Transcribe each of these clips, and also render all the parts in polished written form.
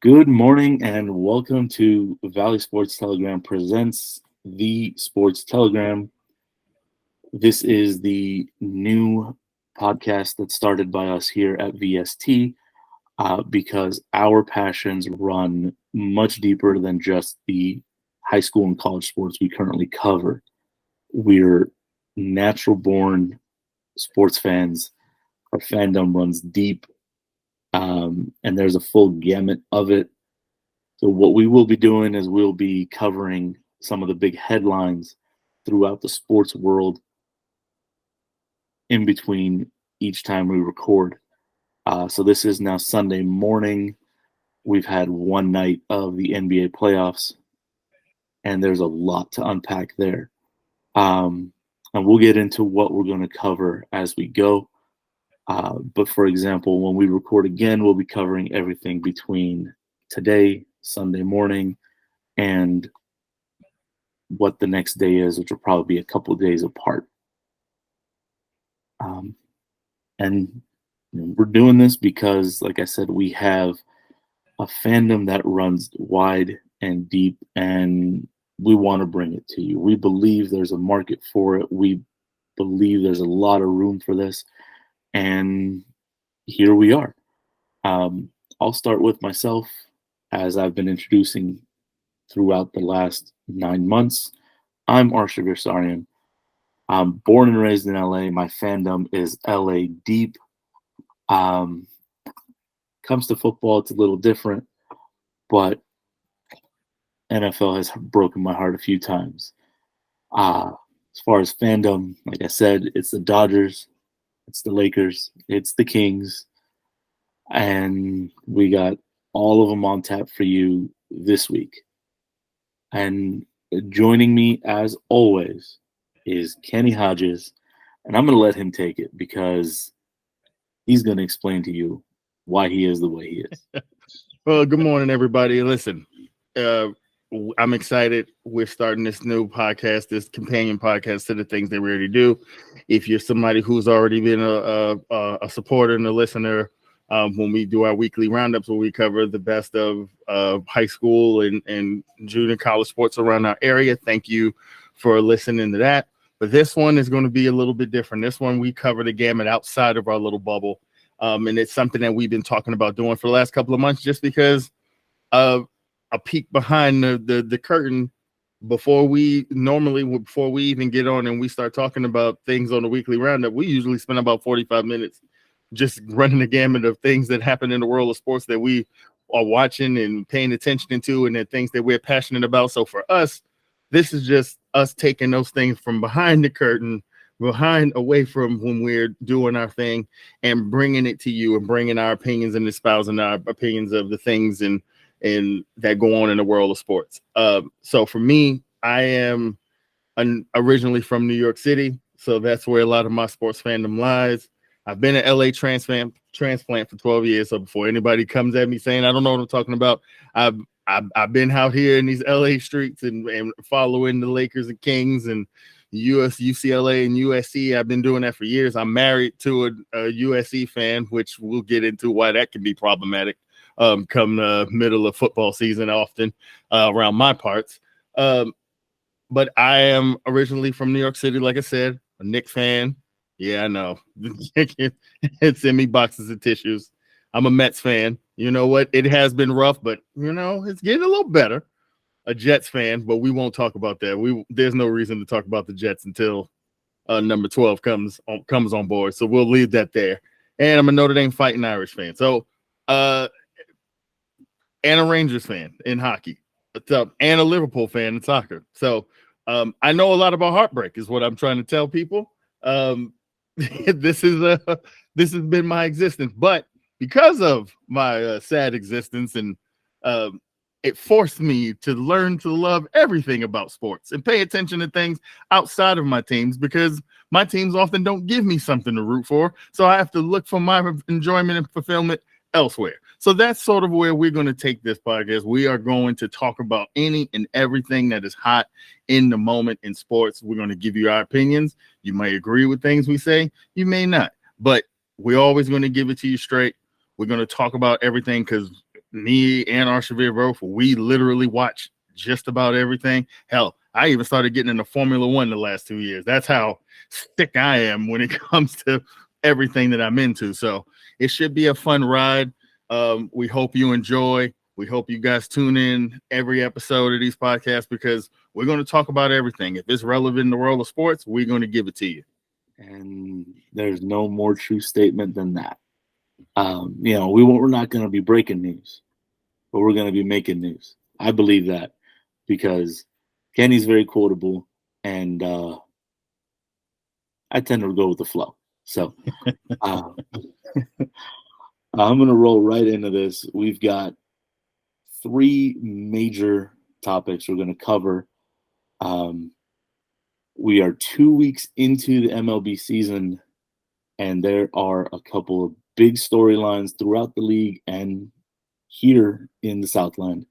Good morning and welcome to Valley Sports Telegram presents the Sports Telegram. This is the new podcast that started by us here at VST because our passions run much deeper than just the high school and college sports we currently cover. We're natural born sports fans. Our fandom runs deep, and there's a full gamut of it. So what we will be doing is we'll be covering some of the big headlines throughout the sports world in between each time we record. So this is now Sunday morning. We've had one night of the NBA playoffs, and there's a lot to unpack there. And we'll get into what we're going to cover as we go. But for example, when we record again, we'll be covering everything between today, Sunday morning, and what the next day is, which will probably be a couple of days apart. And we're doing this because, like I said, we have a fandom that runs wide and deep, and we want to bring it to you. We believe there's a market for it. We believe there's a lot of room for this, and here we are. I'll start with myself, as I've been introducing throughout the last 9 months. I'm Arshavir Saryan. I'm born and raised in LA. My fandom is LA deep. Comes to football, it's a little different, but NFL has broken my heart a few times. As far as fandom, like I said, it's the Dodgers, it's the Lakers, it's the Kings, and we got all of them on tap for you this week. And joining me, as always, is Kenny Hodges, and I'm going to let him take it because he's going to explain to you why he is the way he is. Well, good morning, everybody. Listen, I'm excited. We're starting this new podcast, this companion podcast to the things that we already do. If you're somebody who's already been a supporter and a listener, when we do our weekly roundups where we cover the best of high school and junior college sports around our area, thank you for listening to that. But this one is going to be a little bit different. This one, we cover the gamut outside of our little bubble. And it's something that we've been talking about doing for the last couple of months, just because of a peek behind the curtain before we even get on and we start talking about things on the weekly roundup. We usually spend about 45 minutes just running the gamut of things that happen in the world of sports that we are watching and paying attention to, and the things that we're passionate about. So for us, this is just us taking those things from behind the curtain, away from when we're doing our thing, and bringing it to you and bringing our opinions and espousing our opinions of the things and that go on in the world of sports. So for me, I am originally from New York City, so that's where a lot of my sports fandom lies. I've been an LA transplant for 12 years. So before anybody comes at me saying I don't know what I'm talking about, I've been out here in these LA streets and following the Lakers and Kings and UCLA and USC. I've been doing that for years. I'm married to a USC fan, which we'll get into why that can be problematic come the middle of football season often around my parts. But I am originally from New York City, like I said, a Knicks fan. Yeah, I know. Send me boxes of tissues. I'm a Mets fan. You know what? It has been rough, but, it's getting a little better. A Jets fan, but we won't talk about that. There's no reason to talk about the Jets until number 12 comes on board. So we'll leave that there. And I'm a Notre Dame Fighting Irish fan. So, and a Rangers fan in hockey. And a Liverpool fan in soccer. So I know a lot about heartbreak is what I'm trying to tell people. This has been my existence, but because of my sad existence and it forced me to learn to love everything about sports and pay attention to things outside of my teams, because my teams often don't give me something to root for. So I have to look for my enjoyment and fulfillment elsewhere. So that's sort of where we're going to take this podcast. We are going to talk about any and everything that is hot in the moment in sports. We're going to give you our opinions. You may agree with things we say. You may not. But we're always going to give it to you straight. We're going to talk about everything because me and Arshavir both, we literally watch just about everything. Hell, I even started getting into Formula One the last 2 years. That's how sick I am when it comes to everything that I'm into. So it should be a fun ride. We hope you enjoy. We hope you guys tune in every episode of these podcasts because we're going to talk about everything. If it's relevant in the world of sports, we're going to give it to you. And there's no more true statement than that. We're not going to be breaking news, but we're going to be making news. I believe that because Kenny's very quotable, and I tend to go with the flow. So I'm going to roll right into this. We've got 3 major topics we're going to cover. We are 2 weeks into the MLB season, and there are a couple of big storylines throughout the league and here in the Southland.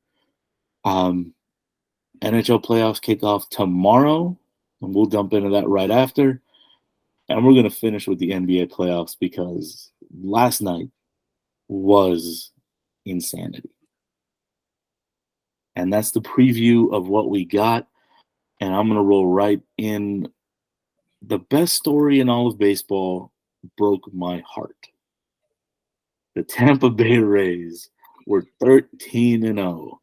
NHL playoffs kick off tomorrow, and we'll dump into that right after. And we're going to finish with the NBA playoffs because last night was insanity. And that's the preview of what we got. And I'm going to roll right in. The best story in all of baseball broke my heart. The Tampa Bay Rays were 13-0.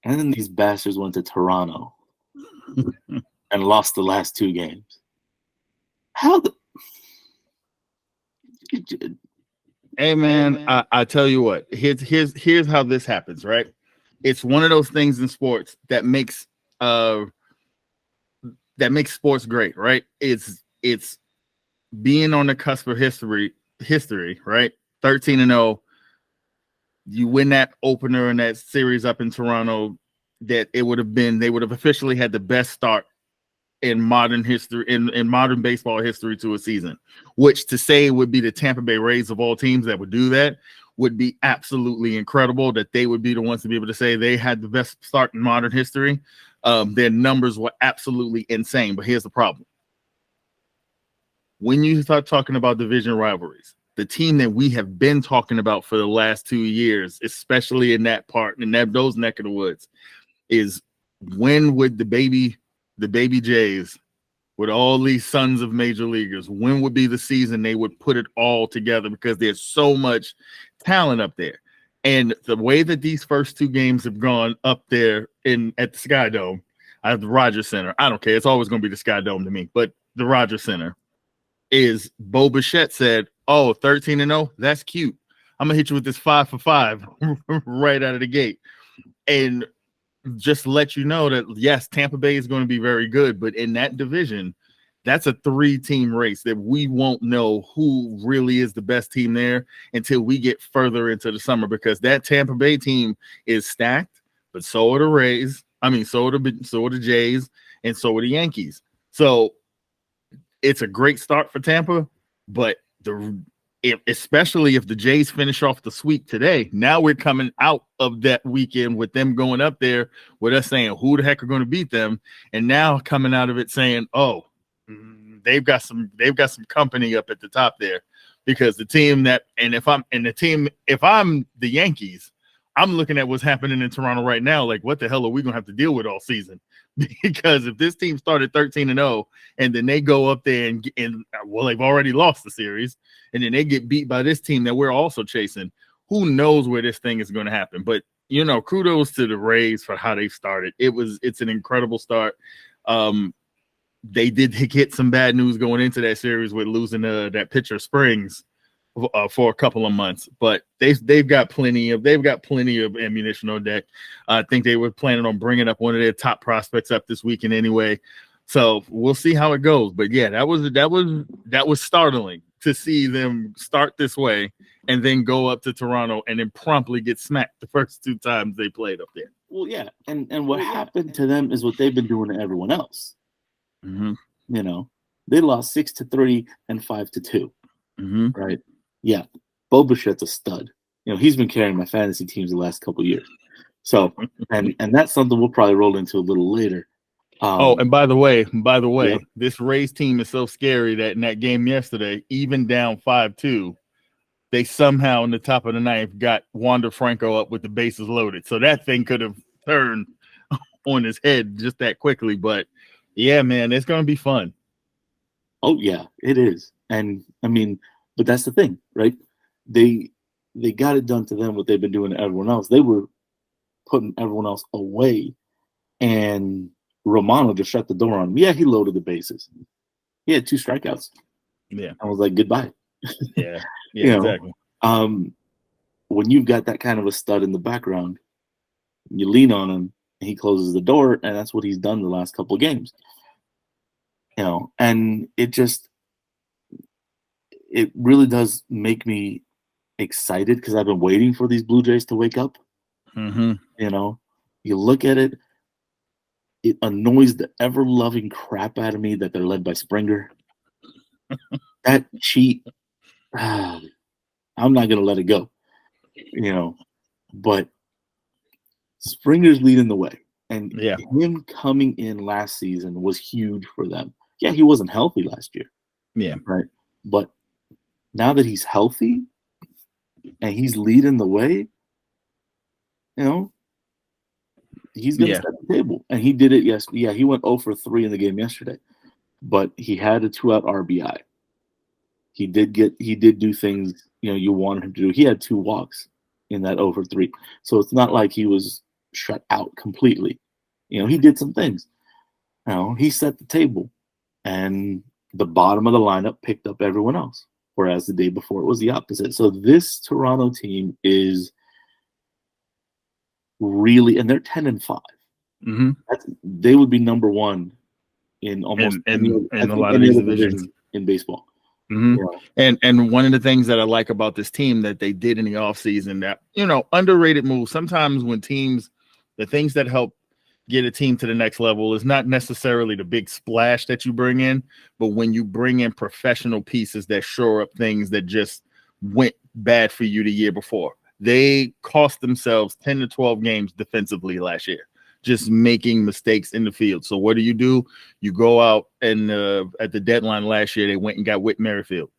And then these bastards went to Toronto and lost the last 2 games. Hey man, I tell you what, here's how this happens, right? It's one of those things in sports that makes sports great, right? It's being on the cusp of history, right? 13-0. You win that opener in that series up in Toronto, that they would have officially had the best start in modern history, in modern baseball history to a season, which to say would be the Tampa Bay Rays of all teams that would do that would be absolutely incredible, that they would be the ones to be able to say they had the best start in modern history. Their numbers were absolutely insane. But here's the problem. When you start talking about division rivalries, the team that we have been talking about for the last 2 years, especially in that part, in those neck of the woods, is when would the baby Jays, with all these sons of major leaguers, when would be the season they would put it all together, because there's so much talent up there. And the way that these first 2 games have gone up there at the Sky Dome, at the Rogers Center, I don't care. It's always going to be the Sky Dome to me, but the Rogers Center, is Bo Bichette said, oh, 13-0, that's cute. I'm going to hit you with this 5 for 5 right out of the gate. And just let you know that, yes, Tampa Bay is going to be very good, but in that division, that's a 3-team race that we won't know who really is the best team there until we get further into the summer, because that Tampa Bay team is stacked, but so are the Rays. I mean, so are the Jays, and so are the Yankees. So it's a great start for Tampa, but especially if the Jays finish off the sweep today, now we're coming out of that weekend with them going up there with us saying who the heck are going to beat them, and now coming out of it saying, oh, they've got some company up at the top there, because the team that, and if I'm the Yankees, I'm looking at what's happening in Toronto right now. Like, what the hell are we going to have to deal with all season? Because if this team started 13-0 and then they go up there and they've already lost the series, and then they get beat by this team that we're also chasing, who knows where this thing is going to happen. But, kudos to the Rays for how they started. It's an incredible start. They did get some bad news going into that series with losing that pitcher Springs for a couple of months, but they've got plenty of ammunition on deck. I think they were planning on bringing up one of their top prospects up this weekend anyway, so we'll see how it goes. But yeah, that was startling to see them start this way and then go up to Toronto and then promptly get smacked the first 2 times they played up there. Well, yeah, and what happened to them is what they've been doing to everyone else. Mm-hmm. They lost 6-3 and 5-2. Mm-hmm. Right? Yeah, Bo Bichette's a stud. He's been carrying my fantasy teams the last couple of years. So, and that's something we'll probably roll into a little later. And by the way, yep. This Rays team is so scary that in that game yesterday, even down 5-2, they somehow in the top of the ninth got Wander Franco up with the bases loaded. So that thing could have turned on his head just that quickly. But yeah, man, it's going to be fun. Oh yeah, it is. And I mean, but that's the thing, right? They got it done to them what they've been doing to everyone else. They were putting everyone else away, and Romano just shut the door on him. Yeah, he loaded the bases. He had 2 strikeouts. Yeah. I was like, goodbye. Yeah, exactly. When you've got that kind of a stud in the background, you lean on him, and he closes the door, and that's what he's done the last couple of games. And it really does make me excited because I've been waiting for these Blue Jays to wake up. Mm-hmm. You look at it, it annoys the ever-loving crap out of me that they're led by Springer. That cheat, I'm not going to let it go, but Springer's leading the way. And him coming in last season was huge for them. Yeah, he wasn't healthy last year. Yeah. Right. But now that he's healthy and he's leading the way, he's going to set the table. And he did it yesterday. Yeah, he went 0 for 3 in the game yesterday. But he had a 2-out RBI. He did do things, you wanted him to do. He had 2 walks in that 0 for 3. So it's not like he was shut out completely. He did some things. He set the table, and the bottom of the lineup picked up everyone else, whereas the day before it was the opposite. So this Toronto team is really, and they're 10-5. Mm-hmm. They would be number 1 in almost any a lot of these divisions in baseball. Mm-hmm. And one of the things that I like about this team that they did in the offseason, that underrated move. Sometimes when teams, the things that help get a team to the next level is not necessarily the big splash that you bring in, but when you bring in professional pieces that shore up things that just went bad for you the year before. They cost themselves 10 to 12 games defensively last year, just making mistakes in the field. So what do? You go out and at the deadline last year, they went and got Whit Merrifield,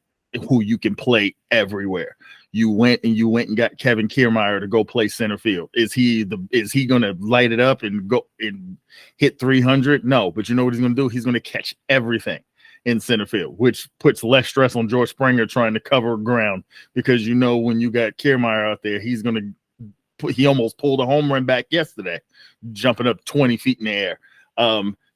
who you can play everywhere. You went and got Kevin Kiermaier to go play center field. Is he going to light it up and go and hit 300? No, but you know what he's going to do? He's going to catch everything in center field, which puts less stress on George Springer trying to cover ground, because when you got Kiermaier out there, he almost pulled a home run back yesterday, jumping up 20 feet in the air.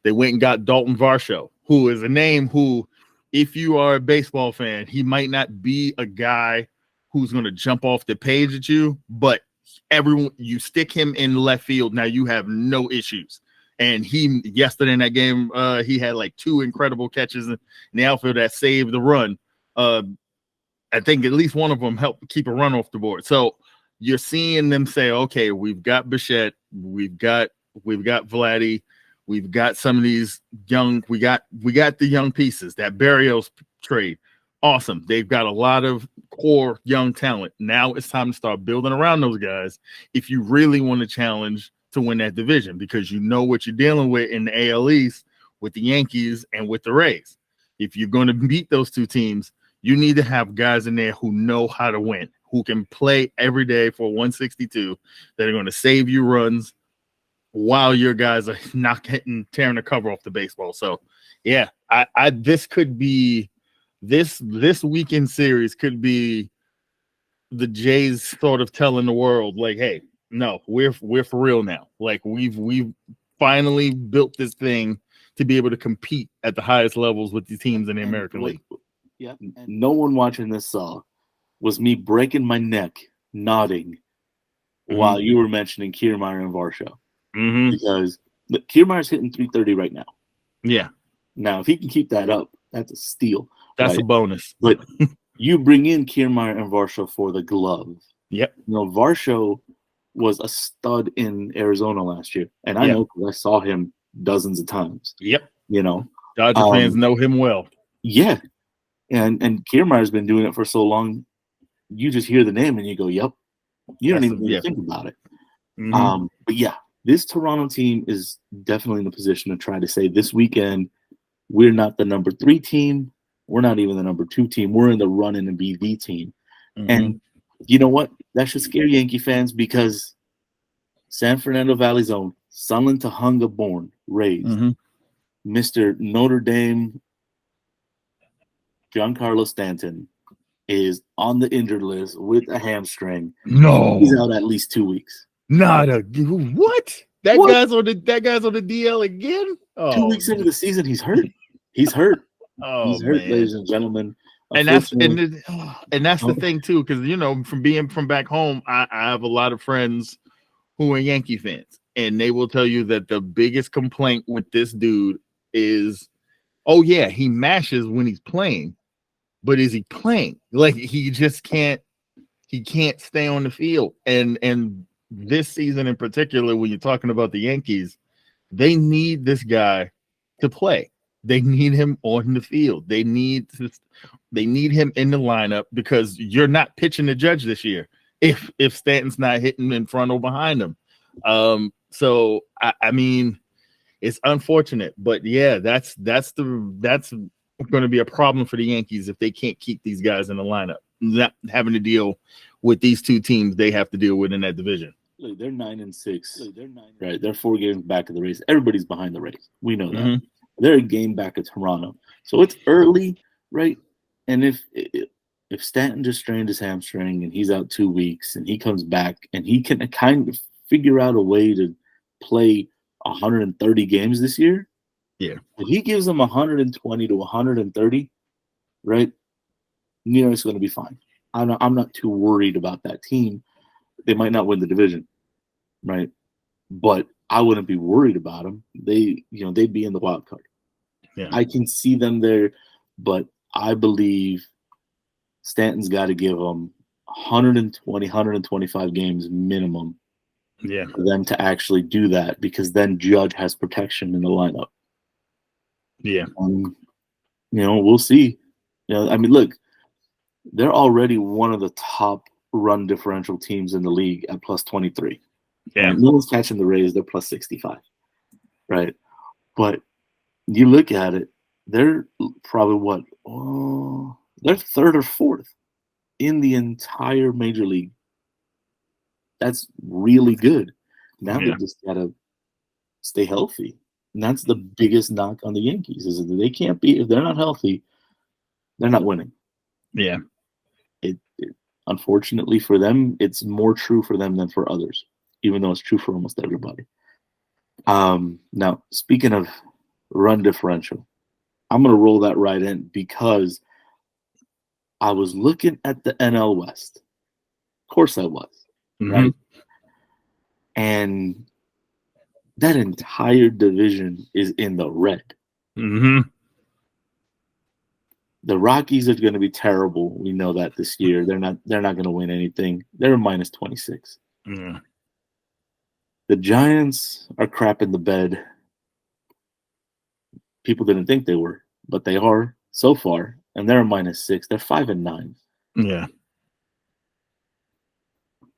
They went and got Dalton Varsho, who is a name who, if you are a baseball fan, he might not be a guy who's going to jump off the page at you, but you stick him in left field, now you have no issues. And yesterday in that game, he had like 2 incredible catches in the outfield that saved the run. I think at least one of them helped keep a run off the board. So you're seeing them say, okay, we've got Bichette, we've got Vladdy, we've got some of these young, we got the young pieces, that Barrios trade. Awesome. They've got a lot of core young talent. Now it's time to start building around those guys if you really want to challenge to win that division, because you know what you're dealing with in the AL East with the Yankees and with the Rays. If you're going to beat those 2 teams, you need to have guys in there who know how to win, who can play every day for 162, that are going to save you runs while your guys are not tearing the cover off the baseball. So yeah, this could be this weekend series could be the Jays sort of telling the world, like, hey, no, we're for real now. Like, we've finally built this thing to be able to compete at the highest levels with the teams in the American League. Yeah, no one watching this saw was me breaking my neck nodding while you were mentioning Kiermaier and Varsho. Mm-hmm. Because Kiermaier's hitting 330 right now. Yeah. Now, if he can keep that up, that's a steal. That's a bonus. But you bring in Kiermaier and Varsho for the glove. Yep. Varsho was a stud in Arizona last year. And I know because I saw him dozens of times. Yep. Dodger fans know him well. Yeah. And Kiermaier's been doing it for so long. You just hear the name and you go, yep. You don't even really think about it. Mm-hmm. But yeah, this Toronto team is definitely in a position to try to say this weekend, we're not the number 3 team. We're not even the number 2 team. We're in the run in the be the team. And you know what? That should scare Yankee fans because San Fernando Valley's own, Sunland Tahunga born, raised, Mr. Notre Dame Giancarlo Stanton is on the injured list with a hamstring. No, he's out at least 2 weeks. What? That guy's on the DL again. 2 weeks into the season, he's hurt. He's hurt. He's hurt, man. ladies and gentlemen. And that's the thing too, because from being from back home, I have a lot of friends who are Yankee fans, and they will tell you that the biggest complaint with this dude is, oh yeah, he mashes when he's playing, but is he playing? Like he just can't stay on the field. And this season in particular, when you're talking about the Yankees, they need this guy to play. They need him on the field. They need him in the lineup because you're not pitching the Judge this year if Stanton's not hitting in front or behind him. So I mean, it's unfortunate, but yeah, that's going to be a problem for the Yankees if they can't keep these guys in the lineup, not having to deal with these two teams they have to deal with in that division. Look, they're 9-6. Right, they're 4 games back of the race. Everybody's behind the race. We know that. They're a game back of Toronto, so it's early, right? And if Stanton just strained his hamstring and he's out 2 weeks and he comes back and he can kind of figure out a way to play 130 games this year, if he gives them 120 to 130, right? New York's going to be fine. I'm not too worried about that team. They might not win the division, right? But I wouldn't be worried about them. They'd be in the wild card. Yeah. I can see them there, but I believe Stanton's got to give them 120, 125 games minimum for them to actually do that, because then Judge has protection in the lineup. Yeah. We'll see. I mean, look, they're already one of the top run differential teams in the league at plus 23. Yeah. No one's catching the Rays. They're plus 65, right? But you look at it, they're probably they're third or fourth in the entire major league. That's really good. Now they just got to stay healthy. And that's the biggest knock on the Yankees, is that they can't be, if they're not healthy, they're not winning. Yeah. Unfortunately for them, it's more true for them than for others, even though it's true for almost everybody. Now, speaking of run differential, I'm going to roll that right in because I was looking at the NL West. Of course I was, right? And that entire division is in the red. The Rockies are going to be terrible. We know that this year. They're not going to win anything. They're minus 26. The Giants are crap in the bed. People didn't think they were, but they are so far, and they're minus 6. They're 5-9. Yeah.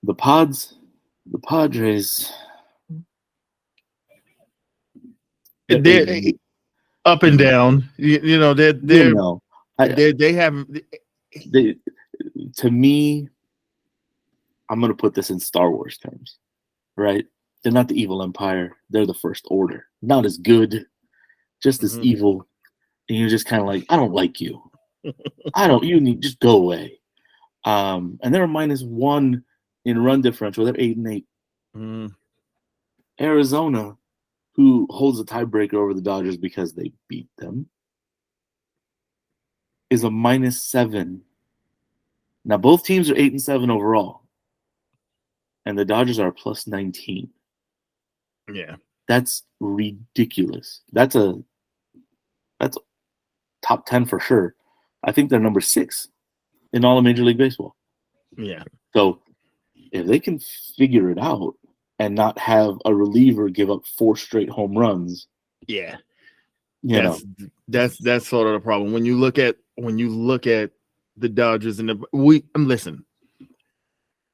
The Padres. They're up and down. To me, I'm going to put this in Star Wars terms, right? They're not the evil empire. They're the first order. Not as good, just as evil. And you're just kind of like, I don't like you. Just go away. And they're -1 in run differential. They're 8-8. Arizona, who holds a tiebreaker over the Dodgers because they beat them, is a -7. Now, both teams are 8-7 overall, and the Dodgers are plus 19. Yeah, that's ridiculous. That's top 10 for sure. I think they're number 6 in all of Major League Baseball. Yeah. So if they can figure it out and not have a reliever give up 4 straight home runs, that's sort of the problem. When you look at the Dodgers and listen,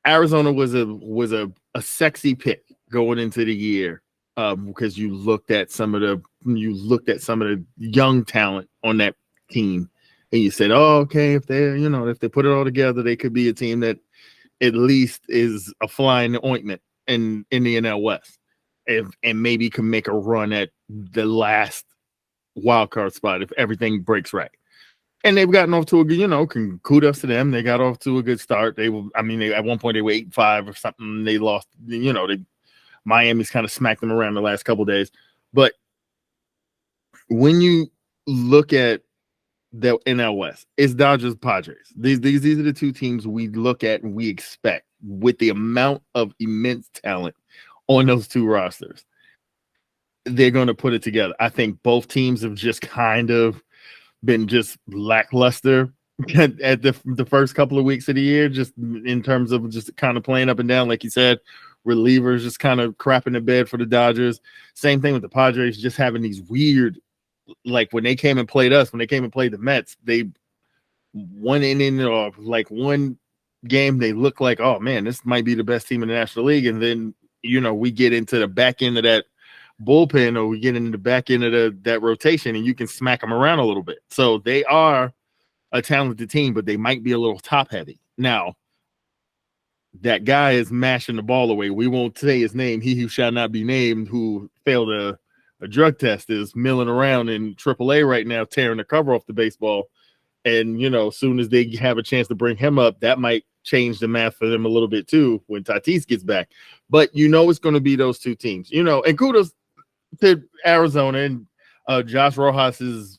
Arizona was a sexy pick going into the year because you looked at some of the young talent on that team and you said, "Oh, okay, if they put it all together, they could be a team that at least is a fly in the ointment in the NL West, and maybe can make a run at the last wild card spot if everything breaks right." And they've gotten off to a good, kudos to them. They got off to a good start. They at one point they were 8-5 or something. They lost, Miami's kind of smacked them around the last couple of days. But when you look at the NL West, it's Dodgers, Padres. These are the two teams we look at and we expect with the amount of immense talent on those two rosters. They're going to put it together. I think both teams have just kind of been just lackluster at the first couple of weeks of the year, just in terms of just kind of playing up and down, like you said. Relievers just kind of crapping the bed for the Dodgers. Same thing with the Padres, just having these weird, like when they came and played the Mets, they one inning or like one game, they look like, oh man, this might be the best team in the National League. And then, we get into the back end of that bullpen, or we get into the back end of that rotation, and you can smack them around a little bit. So they are a talented team, but they might be a little top heavy. Now, that guy is mashing the ball away. We won't say his name. He who shall not be named, who failed a drug test, is milling around in AAA right now, tearing the cover off the baseball. And, as soon as they have a chance to bring him up, that might change the math for them a little bit too when Tatis gets back. But it's going to be those two teams, and kudos to Arizona. And Josh Rojas has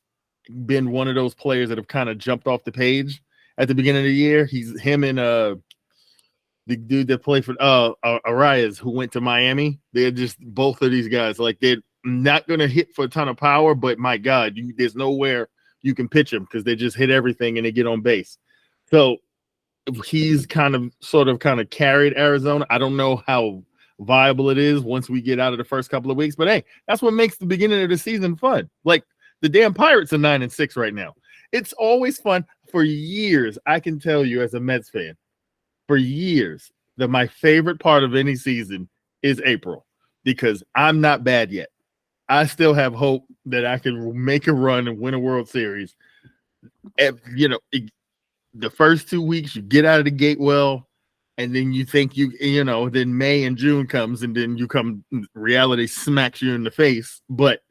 been one of those players that have kind of jumped off the page at the beginning of the year. He's him and the dude that played for Arias, who went to Miami. They're just both of these guys. Like, they're not going to hit for a ton of power, but my God, there's nowhere you can pitch them because they just hit everything and they get on base. So he's kind of carried Arizona. I don't know how viable it is once we get out of the first couple of weeks, but hey, that's what makes the beginning of the season fun. Like, the damn Pirates are 9-6 right now. It's always fun. For years, I can tell you as a Mets fan, for years, that my favorite part of any season is April, because I'm not bad yet. I still have hope that I can make a run and win a World Series. The first 2 weeks, you get out of the gate well, and then you think then May and June comes, and then reality smacks you in the face. But,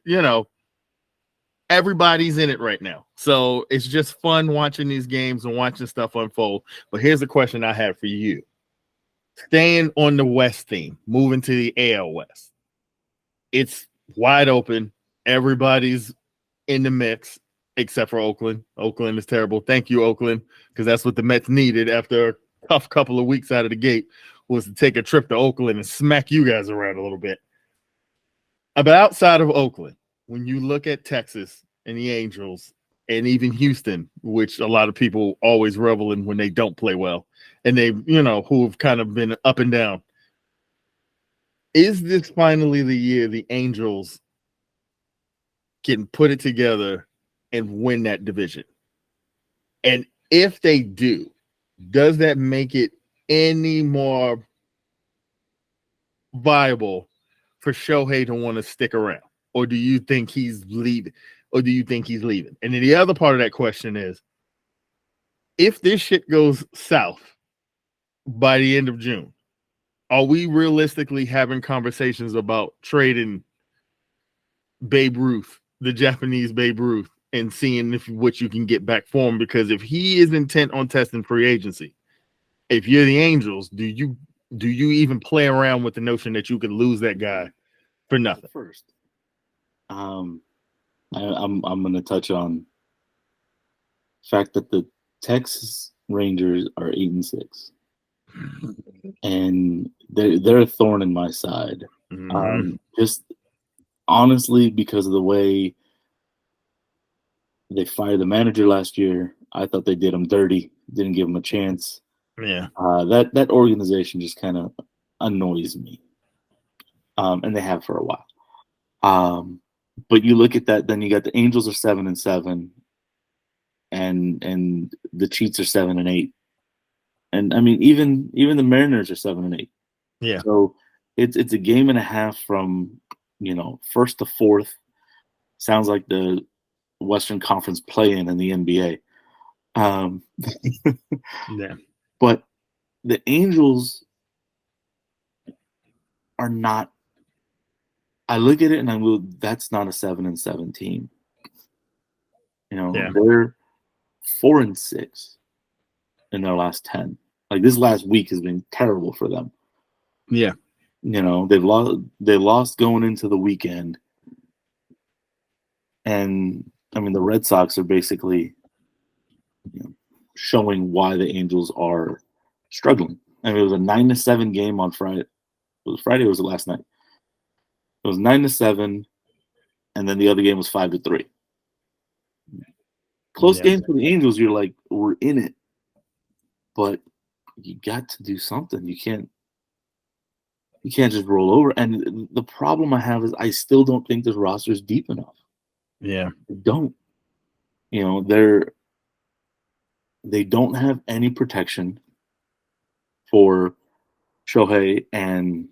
everybody's in it right now. So it's just fun watching these games and watching stuff unfold. But here's the question I have for you. Staying on the West theme, moving to the AL West. It's wide open. Everybody's in the mix except for Oakland. Oakland is terrible. Thank you, Oakland, because that's what the Mets needed after a tough couple of weeks out of the gate, was to take a trip to Oakland and smack you guys around a little bit. But outside of Oakland, when you look at Texas and the Angels and even Houston, which a lot of people always revel in when they don't play well, and they, who have kind of been up and down, is this finally the year the Angels can put it together and win that division? And if they do, does that make it any more viable for Shohei to want to stick around? Or do you think he's leaving? And then the other part of that question is, if this shit goes south by the end of June, are we realistically having conversations about trading Babe Ruth, the Japanese Babe Ruth, and seeing what you can get back for him? Because if he is intent on testing free agency, if you're the Angels, do you even play around with the notion that you could lose that guy for nothing? First, I'm going to touch on the fact that the Texas Rangers are 8-6, and they're a thorn in my side. Just honestly, because of the way they fired the manager last year, I thought they did him dirty. Didn't give him a chance. Yeah. That organization just kind of annoys me, and they have for a while. But you look at that, then you got the Angels are 7-7, and the Chiefs are 7-8, and I mean even the Mariners are 7-8. Yeah. So it's a game and a half from first to fourth. Sounds like the Western Conference play-in the NBA. Yeah. But the Angels are not. I look at it and I go, that's not a 7-7 team. Yeah. They're 4-6 in their last 10. Like this last week has been terrible for them. Yeah. They lost going into the weekend. And I mean the Red Sox are basically showing why the Angels are struggling. I mean it was a 9-7 game on Friday. It was Friday or was it last night? It was 9-7, and then the other game was 5-3. Close games for the Angels, you're like, we're in it. But you got to do something. You can't just roll over. And the problem I have is I still don't think this roster is deep enough. Yeah. I don't. They don't have any protection for Shohei and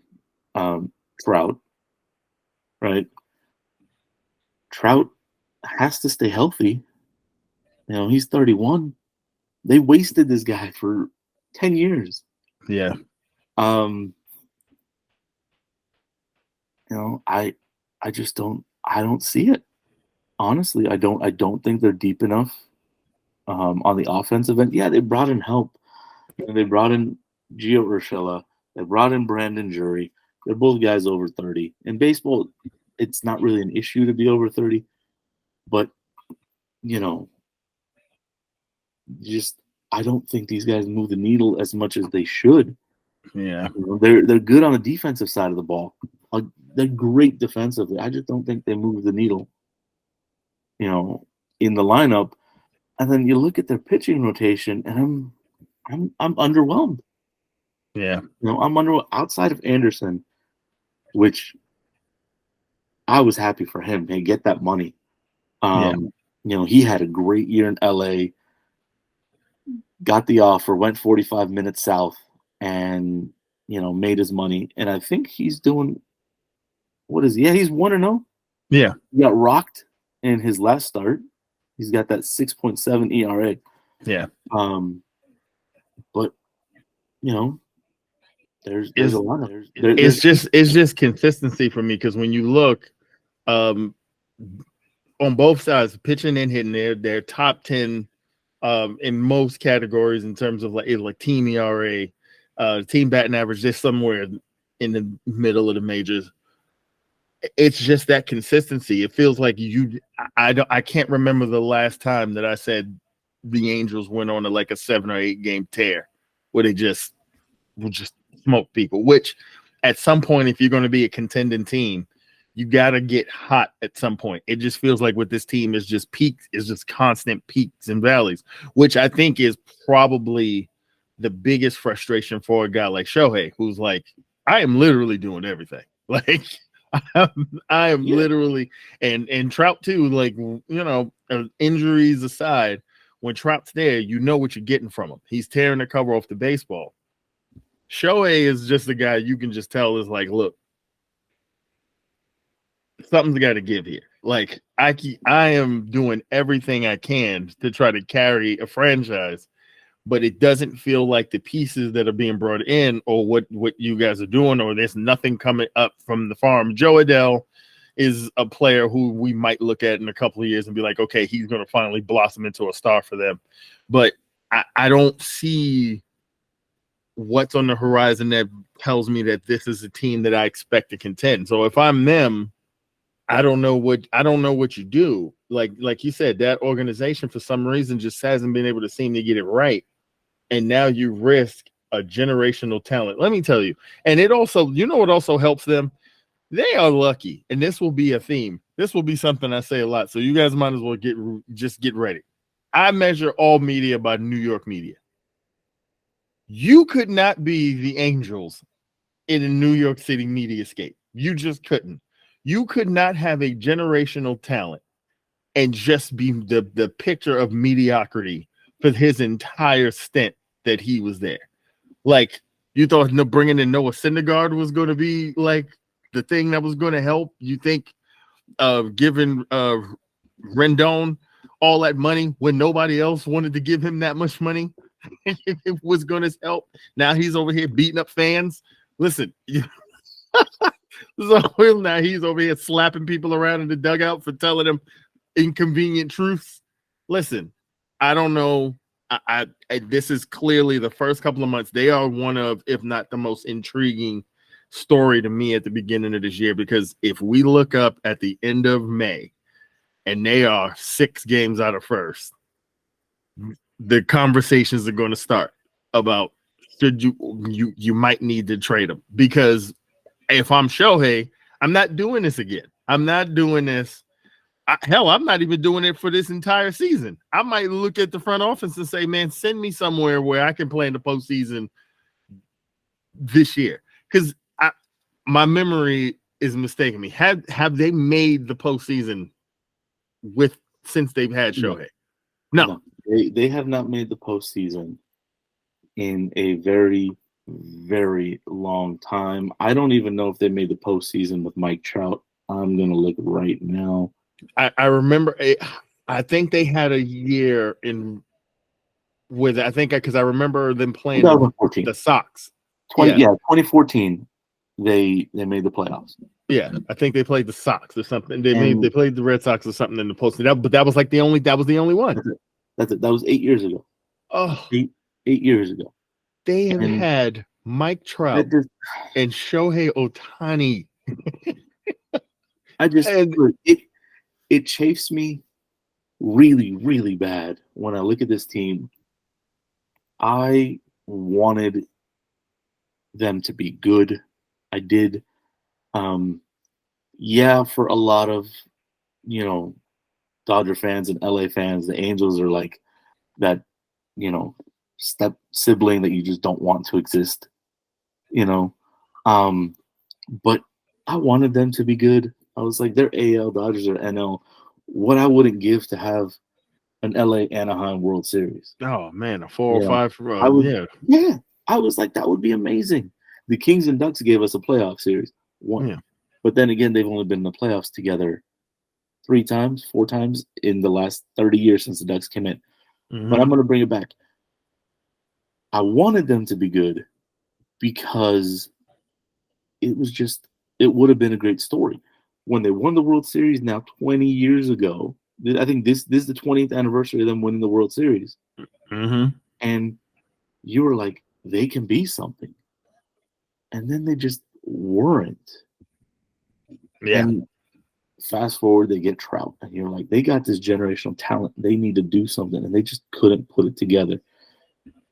Trout, right? Trout has to stay healthy. He's 31. They wasted this guy for 10 years. Yeah. I just don't see it. Honestly, I don't think they're deep enough on the offensive end. Yeah, they brought in help. They brought in Gio Urshela. They brought in Brandon Jury. They're both guys over 30. In baseball, it's not really an issue to be over 30. But, I don't think these guys move the needle as much as they should. Yeah. They're good on the defensive side of the ball. They're great defensively. I just don't think they move the needle, in the lineup. And then you look at their pitching rotation, and I'm underwhelmed. Yeah. I'm underwhelmed outside of Anderson, which I was happy for him. Hey, get that money. He had a great year in LA. Got the offer, went 45 minutes south, and made his money. And I think he's doing. What is he? Yeah, he's 1-0. Yeah, he got rocked in his last start. He's got that 6.7 ERA. Yeah. But there's a lot of it's just consistency for me, because when you look on both sides, pitching and hitting, they're top 10 in most categories in terms of like team ERA, team batting average. They're somewhere in the middle of the majors. It's just that consistency. It feels like I can't remember the last time that I said the Angels went on a 7 or 8 game tear where they just smoke people, which at some point, if you're going to be a contending team, you got to get hot at some point. It just feels like with this team is just constant peaks and valleys, which I think is probably the biggest frustration for a guy like Shohei, who's like, I am literally doing everything. Like, I am literally, and Trout too, injuries aside, when Trout's there, you know what you're getting from him. He's tearing the cover off the baseball. Shohei is just a guy you can just tell is like, look, something's got to give here. Like, I am doing everything I can to try to carry a franchise, but it doesn't feel like the pieces that are being brought in or what you guys are doing, or there's nothing coming up from the farm. Joe Adell is a player who we might look at in a couple of years and be like, okay, he's going to finally blossom into a star for them. But I don't see what's on the horizon that tells me that this is a team that I expect to contend. So if I'm them, I don't know what you do. Like you said, that organization for some reason just hasn't been able to seem to get it right. And now you risk a generational talent. Let me tell you. And it also, what also helps them? They are lucky. And this will be a theme. This will be something I say a lot. So you guys might as well get ready. I measure all media by New York media. You could not be the Angels in a New York City mediascape. You just couldn't. You could not have a generational talent and just be the picture of mediocrity for his entire stint that he was there. Like, you thought bringing in Noah Syndergaard was going to be like the thing that was going to help. You think giving Rendon all that money when nobody else wanted to give him that much money. It was going to help. Now he's over here beating up fans. Listen, so now he's over here slapping people around in the dugout for telling them inconvenient truths. Listen, I don't know. I this is clearly the first couple of months. They are one of, if not the most intriguing story to me at the beginning of this year, because if we look up at the end of May and they are 6 games out of first, the conversations are going to start about should you might need to trade him, because if I'm Shohei, I'm not doing this again. I'm not doing this. Hell, I'm not even doing it for this entire season. I might look at the front office and say, man, send me somewhere where I can play in the postseason this year. Because my is mistaking me. Have they made the postseason since they've had Shohei? No. They have not made the postseason in a very, very long time. I don't even know if they made the postseason with Mike Trout. I'm going to look right now. I remember, I think they had a year because I remember them playing the Sox. 2014, they made the playoffs. Yeah, I think they played the Sox or something. They played the Red Sox or something in the postseason. But that was like the only one. That's it. That was 8 years ago. Oh, 8 years ago. They have had Mike Trout and Shohei Ohtani. It chafes me really, really bad when I look at this team. I wanted them to be good. I did. For a lot of, Dodger fans and LA fans, the Angels are like that, step sibling that you just don't want to exist, but I wanted them to be good. I was like, they're AL, Dodgers are NL. What I wouldn't give to have an LA Anaheim World Series. Oh man, a 4 or 5 for I was like, that would be amazing. The Kings and Ducks gave us a playoff series. But then again, they've only been in the playoffs together 4 times in the last 30 years since the Ducks came in. Mm-hmm. But I'm going to bring it back. I wanted them to be good because it would have been a great story. When they won the World Series now 20 years ago, I think this is the 20th anniversary of them winning the World Series. Mm-hmm. And you were like, they can be something. And then they just weren't. Yeah. And fast forward, they get Trout. And you're like, they got this generational talent. They need to do something. And they just couldn't put it together.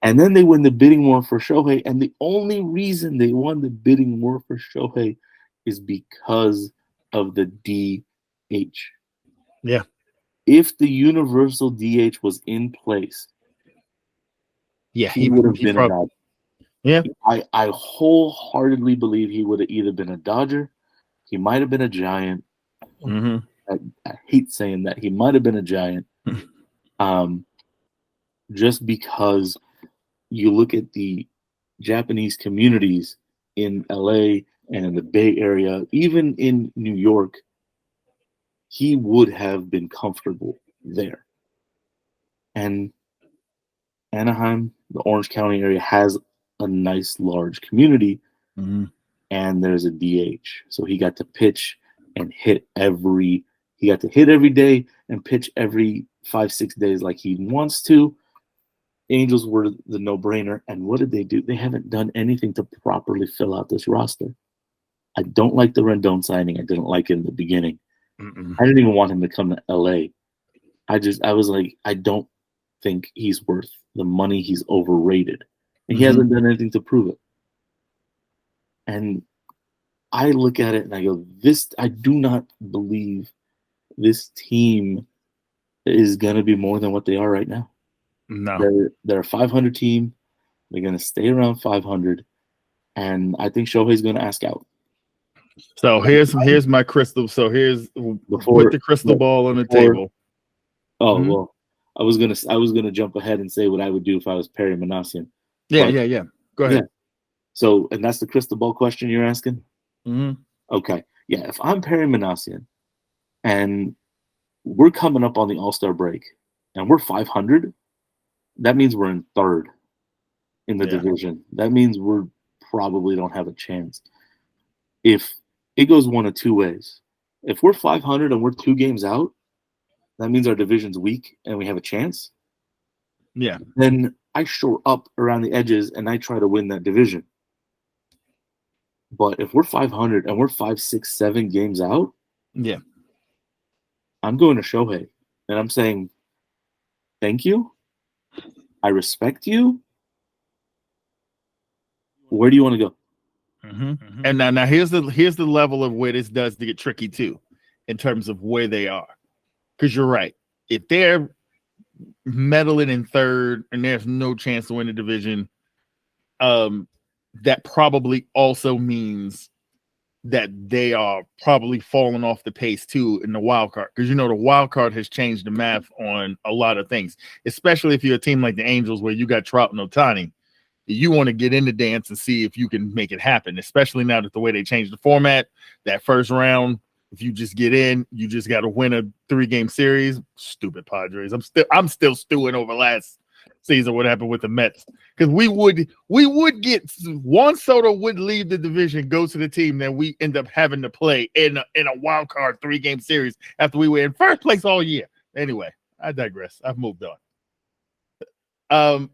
And then they win the bidding war for Shohei. And the only reason they won the bidding war for Shohei is because of the DH. Yeah. If the universal DH was in place, he would have been a Dodger. Yeah. I wholeheartedly believe he would have either been a Dodger, he might have been a Giant. Mm-hmm. I hate saying that. He might have been a Giant. Just because you look at the Japanese communities in LA and in the Bay Area, even in New York, he would have been comfortable there. And Anaheim, the Orange County area, has a nice large community, and there's a DH. So he got to pitch and hit every day and pitch every 5-6 days like he wants to. Angels were the no-brainer. And what did they do? They haven't done anything to properly fill out this roster. I don't like the Rendon signing. I didn't like it in the beginning. I didn't even want him to come to LA. I was like, I don't think he's worth the money. He's overrated. And he hasn't done anything to prove it. And I look at it and I go, I do not believe this team is going to be more than what they are right now. No. They're a 500 team. They're going to stay around 500. And I think Shohei's going to ask out. So here's my crystal. So put the crystal ball on the table. Oh, well, I was gonna jump ahead and say what I would do if I was Perry Manassian. Yeah. Go ahead. Yeah. So, and that's the crystal ball question you're asking? Mm-hmm. Okay. Yeah, if I'm Perry Manassian and we're coming up on the All-Star break and we're 500, that means we're in third in the division. That means we're probably don't have a chance. If it goes one of two ways, if we're 500 and we're 2 games out, that means our division's weak and we have a chance. Yeah. Then I shore up around the edges and I try to win that division. But if we're 500 and we're 5, 6, 7 games out, yeah, I'm going to Shohei and I'm saying, thank you. I respect you. Where do you want to go? Mm-hmm. And now here's the level of where this does to get tricky too, in terms of where they are. Because you're right. If they're meddling in third and there's no chance to win the division, that probably also means that they are probably falling off the pace too in the wild card. Because the wild card has changed the math on a lot of things, especially if you're a team like the Angels where you got Trout and Ohtani. You want to get in the dance and see if you can make it happen, especially now that the way they changed the format, that first round, if you just get in, you just got to win a 3-game series. Stupid Padres. I'm still stewing over last season what happened with the Mets, because we would get Juan Soto would leave the division, go to the team that we end up having to play in a wild card 3-game series after we were in first place all year. Anyway, I digress. I've moved on.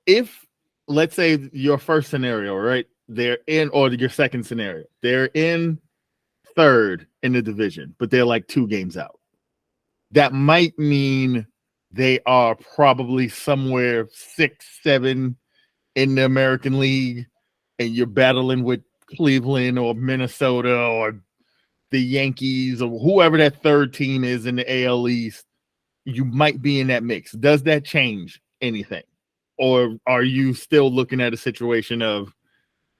If, let's say, your first scenario, right, they're in, or your second scenario, they're in third in the division, but they're like 2 games out. That might mean they are probably somewhere 6, 7 in the American League, and you're battling with Cleveland or Minnesota or the Yankees or whoever that third team is in the AL East. You might be in that mix. Does that change anything? Or are you still looking at a situation of,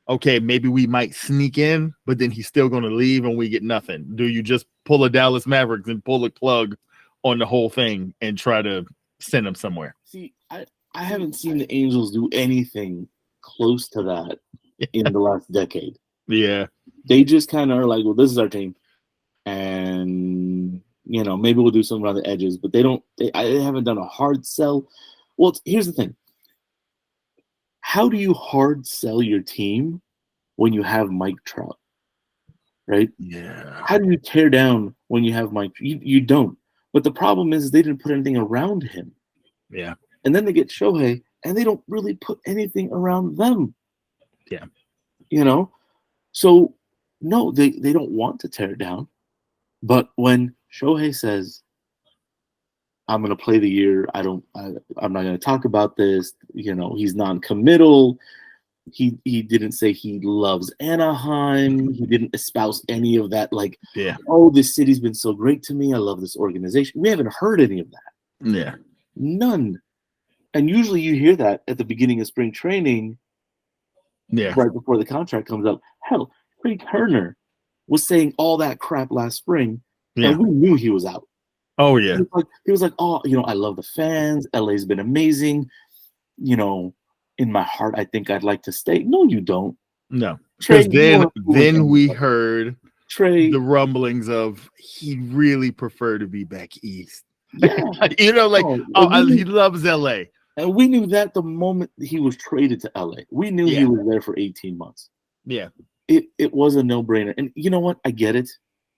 okay, maybe we might sneak in, but then he's still going to leave and we get nothing? Do you just pull a Dallas Mavericks and pull a plug on the whole thing and try to send them somewhere? See, I haven't seen the Angels do anything close to that in the last decade. Yeah. They just kind of are like, well, this is our team. And, maybe we'll do something around the edges, but they haven't done a hard sell. Well, here's the thing. How do you hard sell your team when you have Mike Trout, right? Yeah. How do you tear down when you have Mike? You don't. But the problem is they didn't put anything around him. Yeah. And then they get Shohei, and they don't really put anything around them. Yeah. So, no, they don't want to tear it down. But when Shohei says, I'm going to play the year, I'm not going to talk about this, he's non-committal. He didn't say he loves Anaheim. He didn't espouse any of that, like, oh, this city's been so great to me. I love this organization. We haven't heard any of that. Yeah. None. And usually you hear that at the beginning of spring training, right before the contract comes up. Hell, Craig Turner was saying all that crap last spring, and we knew he was out. Oh, yeah. He was like, oh, I love the fans. LA's been amazing. In my heart, I think I'd like to stay. No, you don't. No. Because then we heard Trey, the rumblings of he really preferred to be back east. Yeah. He loves LA. And we knew that the moment he was traded to LA. We knew he was there for 18 months. Yeah. It was a no-brainer. And you know what? I get it.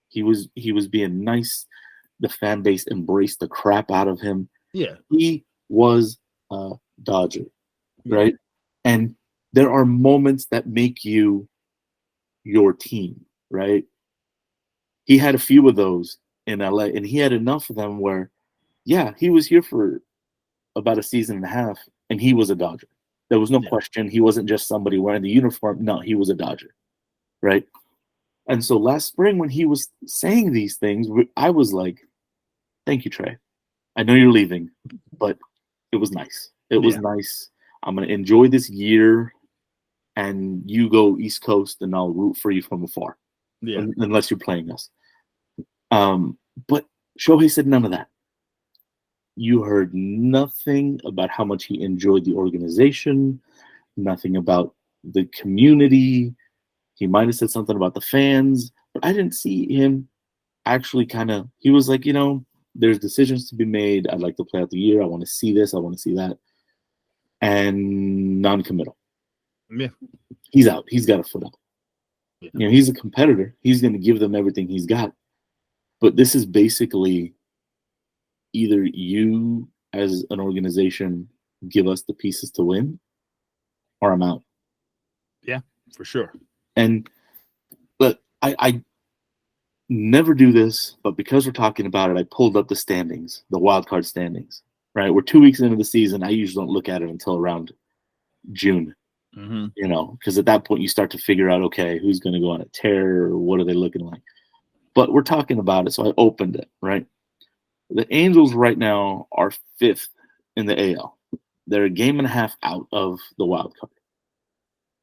He was being nice. The fan base embraced the crap out of him. Yeah. He was a Dodger, right? And there are moments that make you your team, right? He had a few of those in LA, and he had enough of them where, he was here for about a season and a half, and he was a Dodger. There was no question. He wasn't just somebody wearing the uniform. No, he was a Dodger, right? And so last spring when he was saying these things, I was like, thank you, Trey. I know you're leaving, but it was nice. It was nice. I'm going to enjoy this year, and you go East Coast, and I'll root for you from afar, unless you're playing us. But Shohei said none of that. You heard nothing about how much he enjoyed the organization, nothing about the community. He might have said something about the fans, but I didn't see him actually he was like, there's decisions to be made. I'd like to play out the year. I want to see this. I want to see that. And non-committal. Yeah. He's out. He's got a foot out. Yeah. You know, he's a competitor. He's going to give them everything he's got. But this is basically either you as an organization give us the pieces to win, or I'm out. Yeah, for sure. But I never do this, but because we're talking about it, I pulled up the standings, the wild card standings. Right, we're 2 weeks into the season. I usually don't look at it until around June. Mm-hmm. You know, because at that point you start to figure out, okay, who's going to go on a tear, or what are they looking like? But we're talking about it, so I opened it. Right, the Angels right now are 5th in the AL. They're a game and a half out of the wild card.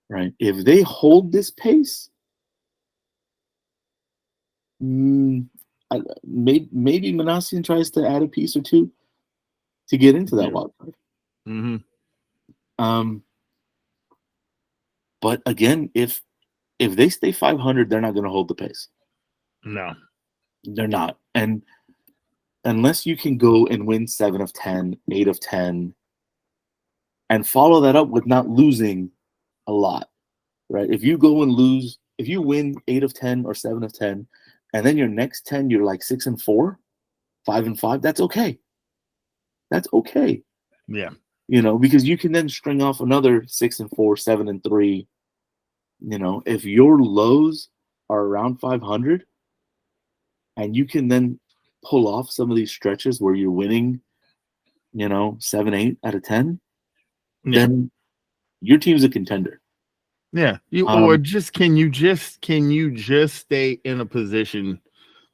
Right, if they hold this pace, maybe Manasian tries to add a piece or two to get into that wild card. Mm-hmm. But again, if they stay 500, they're not going to hold the pace. No, they're not. And unless you can go and win 7 of 10, 8 of 10, and follow that up with not losing a lot, right? If you go and lose, if you win 8 of 10 or 7 of 10, and then your next 10 you're like 6-4, 5-5, that's okay. That's okay. Yeah. You know, because you can then string off another 6-4, 7-3. You know, if your lows are around 500 and you can then pull off some of these stretches where you're winning, you know, 7, 8 out of 10, then your team's a contender. Yeah. Or just can you just stay in a position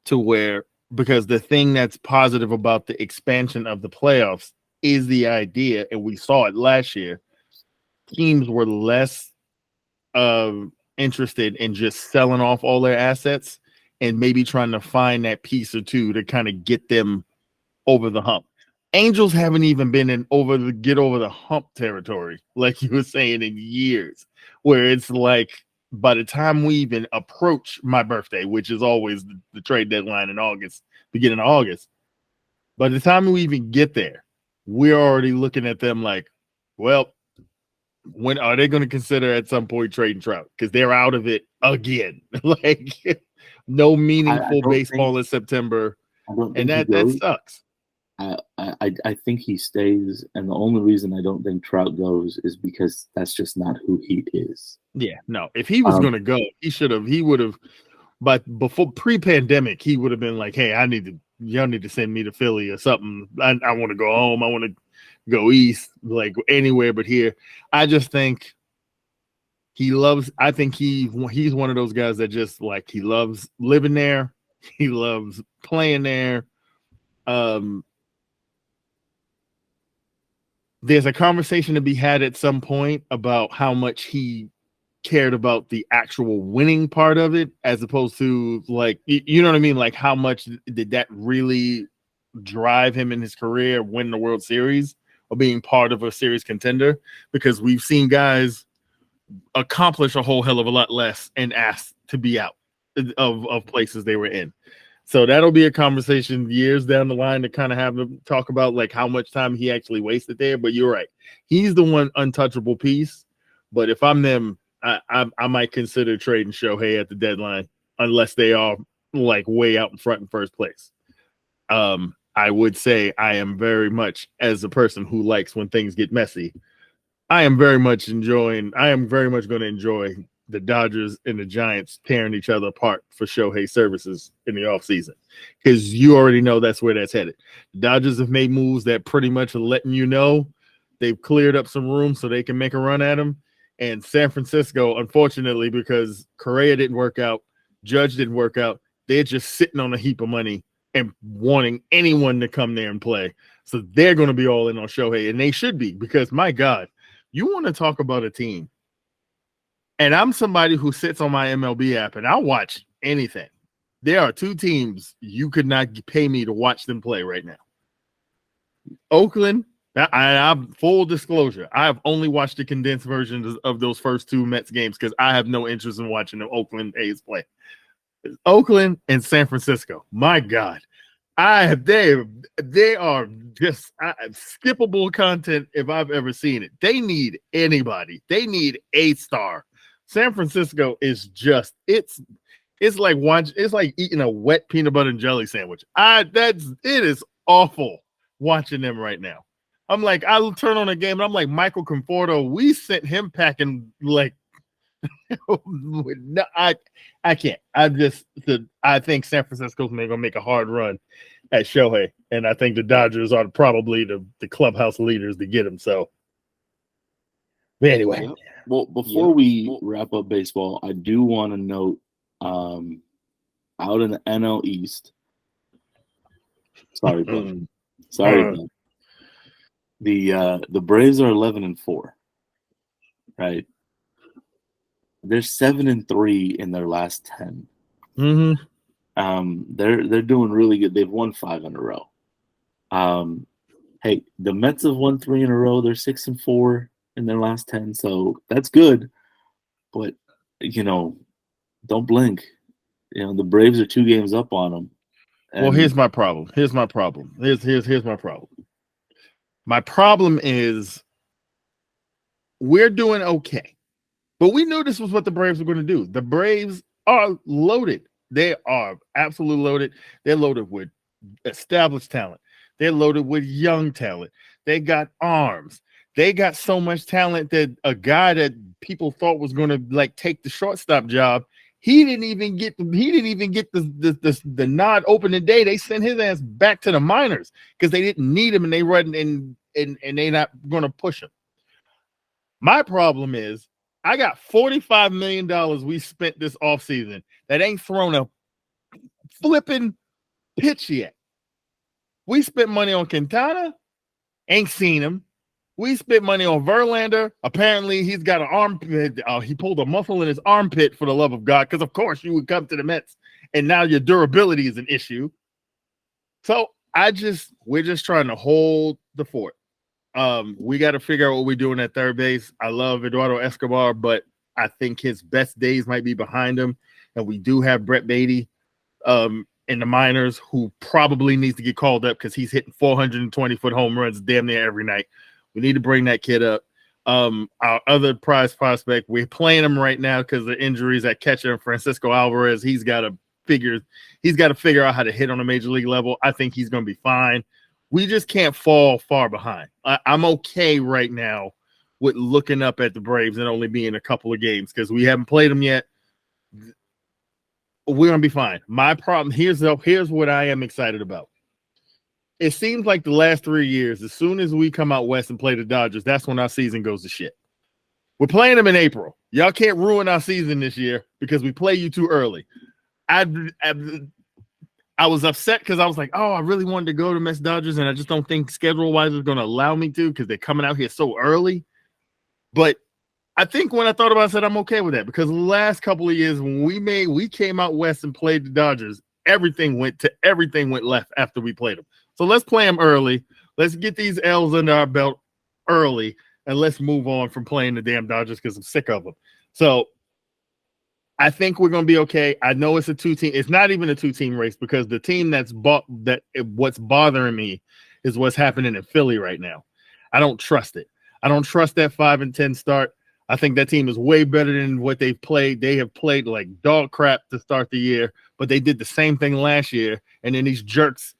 to where, because the thing that's positive about the expansion of the playoffs is the idea, and we saw it last year, teams were less interested in just selling off all their assets and maybe trying to find that piece or two to kind of get them over the hump. Angels haven't even been in get over the hump territory, like you were saying, in years, where it's like by the time we even approach my birthday, which is always the trade deadline in August, beginning of August, by the time we even get there, we're already looking at them like, well, when are they going to consider at some point trading Trout? Because they're out of it again. Like no meaningful baseball in September. And that sucks. I think he stays, and the only reason I don't think Trout goes is because that's just not who he is. Yeah, no. If he was going to go, he would have. But before pre-pandemic, he would have been like, "Hey, y'all need to send me to Philly or something. I want to go home. I want to go east, like anywhere but here." I just think I think he's one of those guys that just like, he loves living there. He loves playing there. There's a conversation to be had at some point about how much he cared about the actual winning part of it, as opposed to, like, you know what I mean? Like, how much did that really drive him in his career, win the World Series or being part of a series contender? Because we've seen guys accomplish a whole hell of a lot less and asked to be out of places they were in. So that'll be a conversation years down the line to kind of have them talk about, like, how much time he actually wasted there. But you're right. He's the one untouchable piece. But if I'm them, I might consider trading Shohei at the deadline, unless they are like way out in front in first place. I would say I am very much, as a person who likes when things get messy, I am very much going to enjoy the Dodgers and the Giants tearing each other apart for Shohei services in the offseason, because you already know that's where that's headed. The Dodgers have made moves that pretty much are letting you know they've cleared up some room so they can make a run at him. And San Francisco, unfortunately, because Correa didn't work out, Judge didn't work out, they're just sitting on a heap of money and wanting anyone to come there and play. So they're going to be all in on Shohei, and they should be, because, my God, you want to talk about a team. And I'm somebody who sits on my MLB app, and I'll watch anything. There are two teams you could not pay me to watch them play right now. Oakland, I'm full disclosure, I have only watched the condensed versions of those first two Mets games because I have no interest in watching the Oakland A's play. Oakland and San Francisco. My God, They are just skippable content if I've ever seen it. They need anybody. They need a star. San Francisco is just it's like eating a wet peanut butter and jelly sandwich. It is awful watching them right now. I'm like, I'll turn on a game and I'm like, Michael Conforto, we sent him packing like no, I can't. I think San Francisco's gonna make a hard run at Shohei, and I think the Dodgers are probably the clubhouse leaders to get him. So, but anyway, well, before we wrap up baseball, I do want to note, out in the NL East. Sorry, bud. Bud. The Braves are 11-4, right? They're 7-3 in their last 10. Mm-hmm. They're doing really good. They've won 5 in a row. Hey, the Mets have won 3 in a row. They're 6-4 in their last 10, so that's good. But don't blink. The Braves are 2 games up on them. Well, here's my problem. Here's my problem. My problem is we're doing okay. But we knew this was what the Braves were going to do. The Braves are loaded. They are absolutely loaded. They're loaded with established talent. They're loaded with young talent. They got arms. They got so much talent that a guy that people thought was going to take the shortstop job, he didn't even get the nod opening day. They sent his ass back to the minors because they didn't need him and they run and they're not going to push him. My problem is I got $45 million we spent this offseason that ain't thrown a flipping pitch yet. We spent money on Quintana, ain't seen him. We spent money on Verlander. Apparently, he's got an armpit. He pulled a muscle in his armpit, for the love of God, because, of course, you would come to the Mets, and now your durability is an issue. So we're just trying to hold the fort. We got to figure out what we're doing at third base. I love Eduardo Escobar, but I think his best days might be behind him. And we do have Brett Beatty in the minors, who probably needs to get called up because he's hitting 420-foot home runs damn near every night. We need to bring that kid up. Our other prize prospect, we're playing him right now because of the injuries at catcher, Francisco Alvarez. He's got to figure out how to hit on a major league level. I think he's going to be fine. We just can't fall far behind. I'm okay right now with looking up at the Braves and only being a couple of games because we haven't played them yet. We're going to be fine. My problem, here's what I am excited about. It seems like the last 3 years, as soon as we come out west and play the Dodgers, that's when our season goes to shit. We're playing them in April. Y'all can't ruin our season this year because we play you too early. I was upset because I was like, oh, I really wanted to go to Mets Dodgers, and I just don't think schedule-wise is going to allow me to because they're coming out here so early. But I think when I thought about it, I said I'm okay with that because the last couple of years when we came out west and played the Dodgers, everything went left after we played them. So let's play them early. Let's get these L's under our belt early, and let's move on from playing the damn Dodgers because I'm sick of them. So I think we're going to be okay. I know it's a 2-team. It's not even a 2-team race because the team what's bothering me is what's happening in Philly right now. I don't trust it. I don't trust that 5-10 start. I think that team is way better than what they've played. They have played like dog crap to start the year, but they did the same thing last year. And then these jerks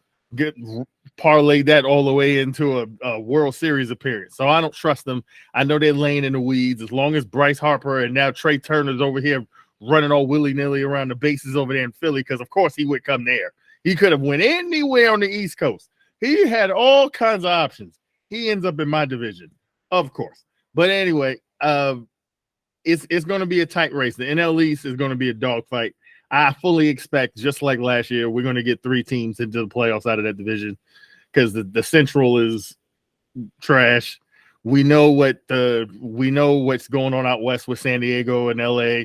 parlayed that all the way into a World Series appearance. So I don't trust them. I know they're laying in the weeds. As long as Bryce Harper and now Trey Turner's over here running all willy-nilly around the bases over there in Philly, because of course he would come there. He could have went anywhere on the East Coast. He had all kinds of options. He ends up in my division, of course. But anyway, it's going to be a tight race. The NL East is going to be a dogfight. I fully expect, just like last year, we're going to get 3 teams into the playoffs out of that division because the Central is trash. We know what's going on out west with San Diego and LA.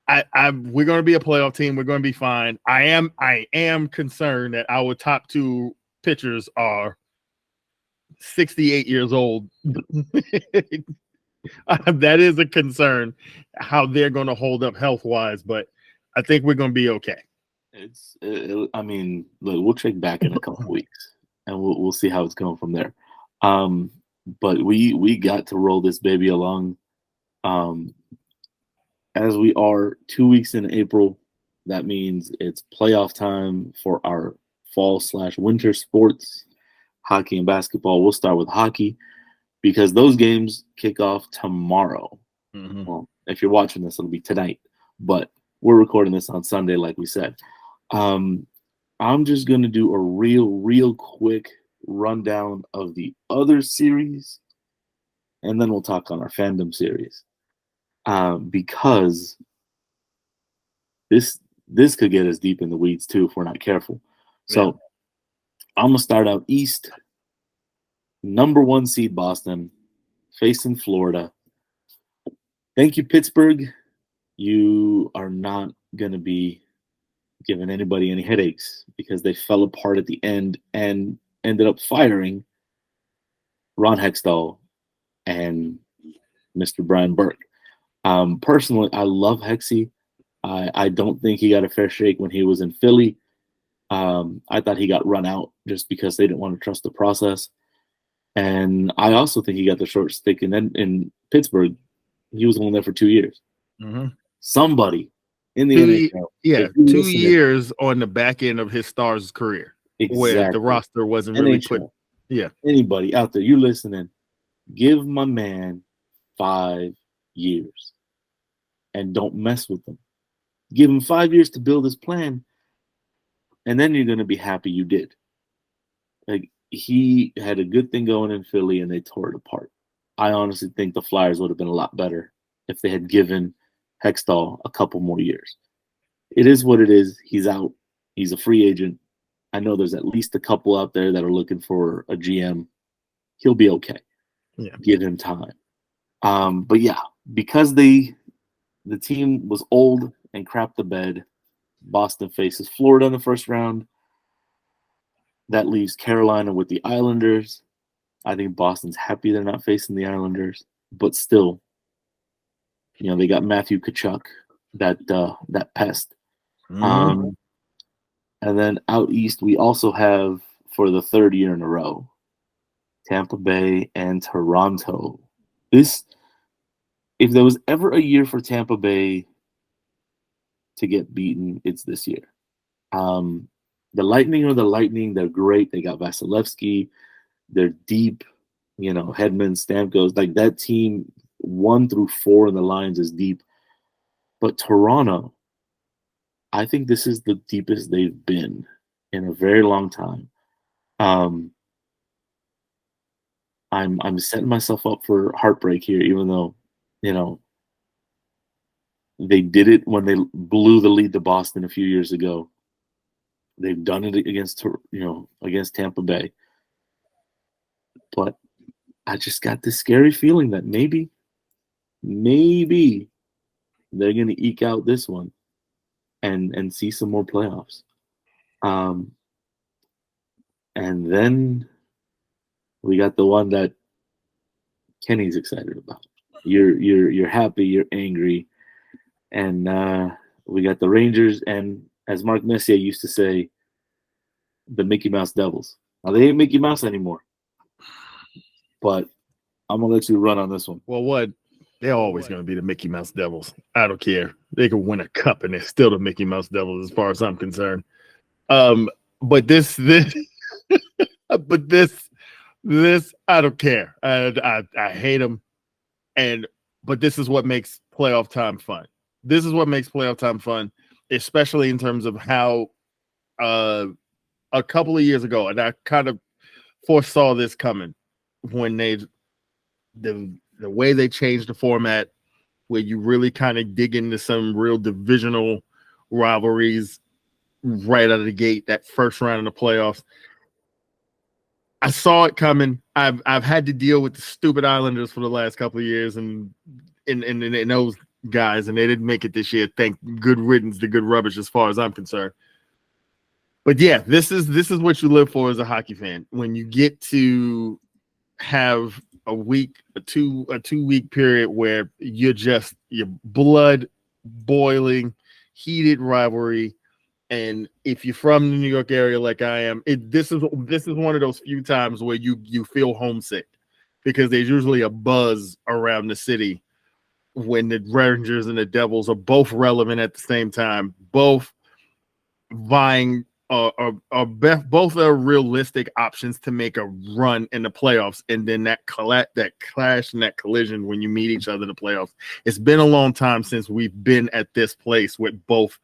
We're going to be a playoff team. We're going to be fine. I am concerned that our top 2 pitchers are 68 years old. That is a concern how they're going to hold up health-wise, but I think we're going to be okay. I mean, look, we'll check back in a couple weeks, and we'll see how it's going from there. Um, but we got to roll this baby along. Um, as we are 2 weeks in April, that means it's playoff time for our fall/winter sports, hockey and basketball. We'll start with hockey because those games kick off tomorrow. Mm-hmm. Well, if you're watching this, it'll be tonight, but we're recording this on Sunday, like we said. I'm just going to do a real quick rundown of the other series, and then we'll talk on our fandom series. Because this could get us deep in the weeds too if we're not careful. So I'm gonna start out east. Number 1 seed Boston facing Florida. Thank you, Pittsburgh. You are not gonna be giving anybody any headaches because they fell apart at the end and ended up firing Ron Hextall and Mr. Brian Burke. Personally, I love Hexy. I don't think he got a fair shake when he was in Philly. I thought he got run out just because they didn't want to trust the process. And I also think he got the short stick. And then in Pittsburgh, he was only there for 2 years. Mm-hmm. Somebody in the NHL. Yeah, 2 years on the back end of his Stars career. Exactly. Where the roster wasn't really put. Yeah. Anybody out there, you listening, give my man 5 years and don't mess with him. Give him 5 years to build his plan, and then you're going to be happy you did. Like, he had a good thing going in Philly, and they tore it apart. I honestly think the Flyers would have been a lot better if they had given Hextall a couple more years. It is what it is. He's out. He's a free agent. I know there's at least a couple out there that are looking for a GM. He'll be okay. Yeah. Give him time. But yeah, because the team was old and crapped the bed, Boston faces Florida in the first round. That leaves Carolina with the Islanders. I think Boston's happy they're not facing the Islanders, but still, they got Matthew Tkachuk, that pest. Mm-hmm. And then out east, we also have, for the third year in a row, Tampa Bay and Toronto. If there was ever a year for Tampa Bay to get beaten, it's this year. The Lightning are the Lightning. They're great. They got Vasilevsky. They're deep. Hedman, Stamkos. Like, that team 1 through 4 in the lines is deep. But Toronto, I think this is the deepest they've been in a very long time. I'm setting myself up for heartbreak here, even though, they did it when they blew the lead to Boston a few years ago. They've done it against Tampa Bay. But I just got this scary feeling that maybe they're going to eke out this one and see some more playoffs. And then we got the one that Kenny's excited about. You're happy, you're angry. And we got the Rangers, and as Mark Messier used to say, the Mickey Mouse Devils. Now, they ain't Mickey Mouse anymore. But I'm going to let you run on this one. Well, they're always going to be the Mickey Mouse Devils. I don't care. They could win a cup, and they're still the Mickey Mouse Devils as far as I'm concerned. But this, I don't care. I hate them. But this is what makes playoff time fun. This is what makes playoff time fun, especially in terms of how a couple of years ago, and I kind of foresaw this coming when the way they changed the format, where you really kind of dig into some real divisional rivalries right out of the gate, that first round of the playoffs. I saw it coming. I've had to deal with the stupid Islanders for the last couple of years, and those guys, and they didn't make it this year. Thank good riddance to good rubbish, as far as I'm concerned. But yeah, this is what you live for as a hockey fan. When you get to have a 2 week period where your blood boiling, heated rivalry, And if you're from the New York area like I am, this is one of those few times where you feel homesick, because there's usually a buzz around the city when the Rangers and the Devils are both relevant at the same time, both vying both are realistic options to make a run in the playoffs. And then that clash and that collision when you meet each other in the playoffs. It's been a long time since we've been at this place with both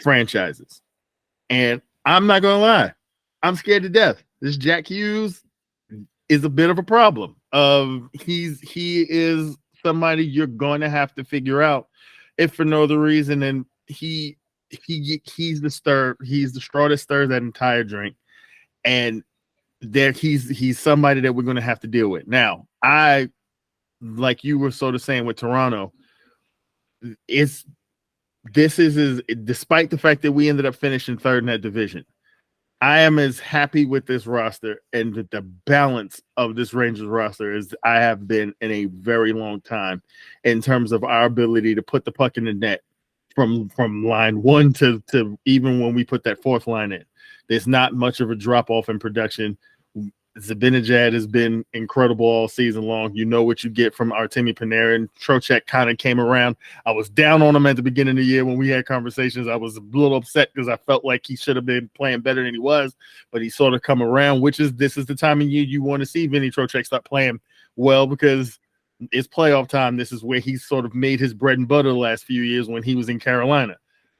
franchises. And I'm not gonna lie, I'm scared to death. This Jack Hughes is a bit of a problem. He is somebody you're going to have to figure out, if for no other reason than he's the straw that stirs that entire drink, and there he's somebody that we're going to have to deal with. Now, I, like you were sort of saying with Toronto, despite the fact that we ended up finishing third in that division, I am as happy with this roster and with the balance of this Rangers roster as I have been in a very long time, in terms of our ability to put the puck in the net from line one to even when we put that fourth line in. There's not much of a drop off in production. Zibanejad has been incredible all season long. You know what you get from Artemi Panarin. Trocheck kind of came around. I was down on him at the beginning of the year when we had conversations. I was a little upset because I felt like he should have been playing better than he was, but he sort of come around, this is the time of year you want to see Vinny Trocheck start playing well, because it's playoff time. This is where he's sort of made his bread and butter the last few years when he was in Carolina.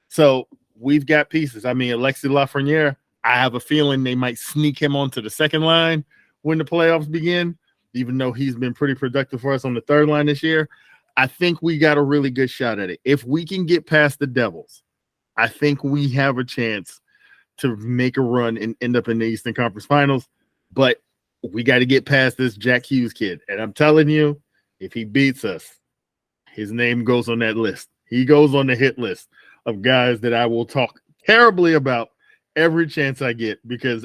So we've got pieces. I mean, Alexis Lafreniere, I have a feeling they might sneak him onto the second line when the playoffs begin, even though he's been pretty productive for us on the third line this year. I think we got a really good shot at it. If we can get past the Devils, I think we have a chance to make a run and end up in the Eastern Conference Finals. But we got to get past this Jack Hughes kid. And I'm telling you, if he beats us, his name goes on that list. He goes on the hit list of guys that I will talk terribly about every chance I get, because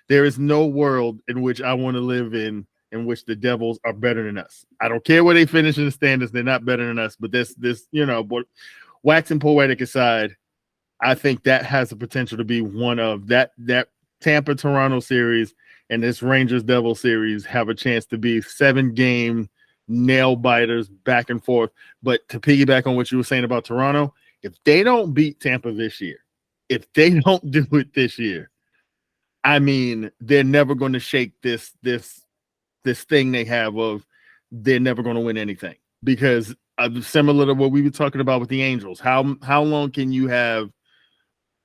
there is no world in which I want to live in which the Devils are better than us. I don't care where they finish in the standings, they're not better than us. But but waxing poetic aside, I think that has the potential to be one of that Tampa Toronto series and this Rangers Devil series have a chance to be 7-game nail biters back and forth. But to piggyback on what you were saying about Toronto, if they don't beat Tampa this year, if they don't do it this year, I mean, they're never going to shake this thing they have of they're never going to win anything, because similar to what we were talking about with the Angels. How long can you have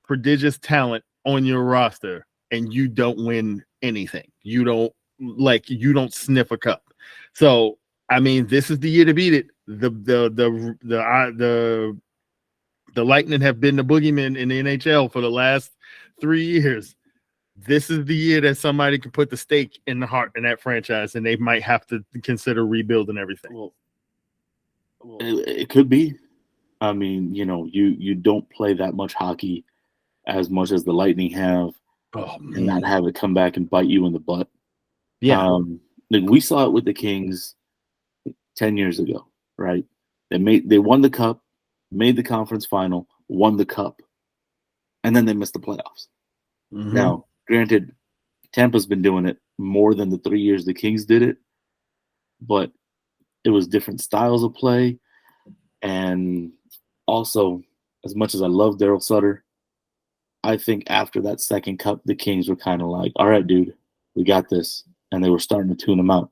prodigious talent on your roster and you don't win anything? You don't sniff a cup. So I mean, this is the year to beat it. The Lightning have been the boogeyman in the NHL for the last 3 years. This is the year that somebody can put the stake in the heart in that franchise, and they might have to consider rebuilding everything. Well, it could be. I mean, you don't play that much hockey as much as the Lightning have, and not have it come back and bite you in the butt. Yeah. We saw it with the Kings 10 years ago, right? They won the cup, made the conference final, won the cup, and then they missed the playoffs. Mm-hmm. Now, granted, Tampa's been doing it more than the 3 years the Kings did it, but it was different styles of play. And also, as much as I love Daryl Sutter, I think after that second cup, the Kings were kind of like, all right, dude, we got this. And they were starting to tune them out.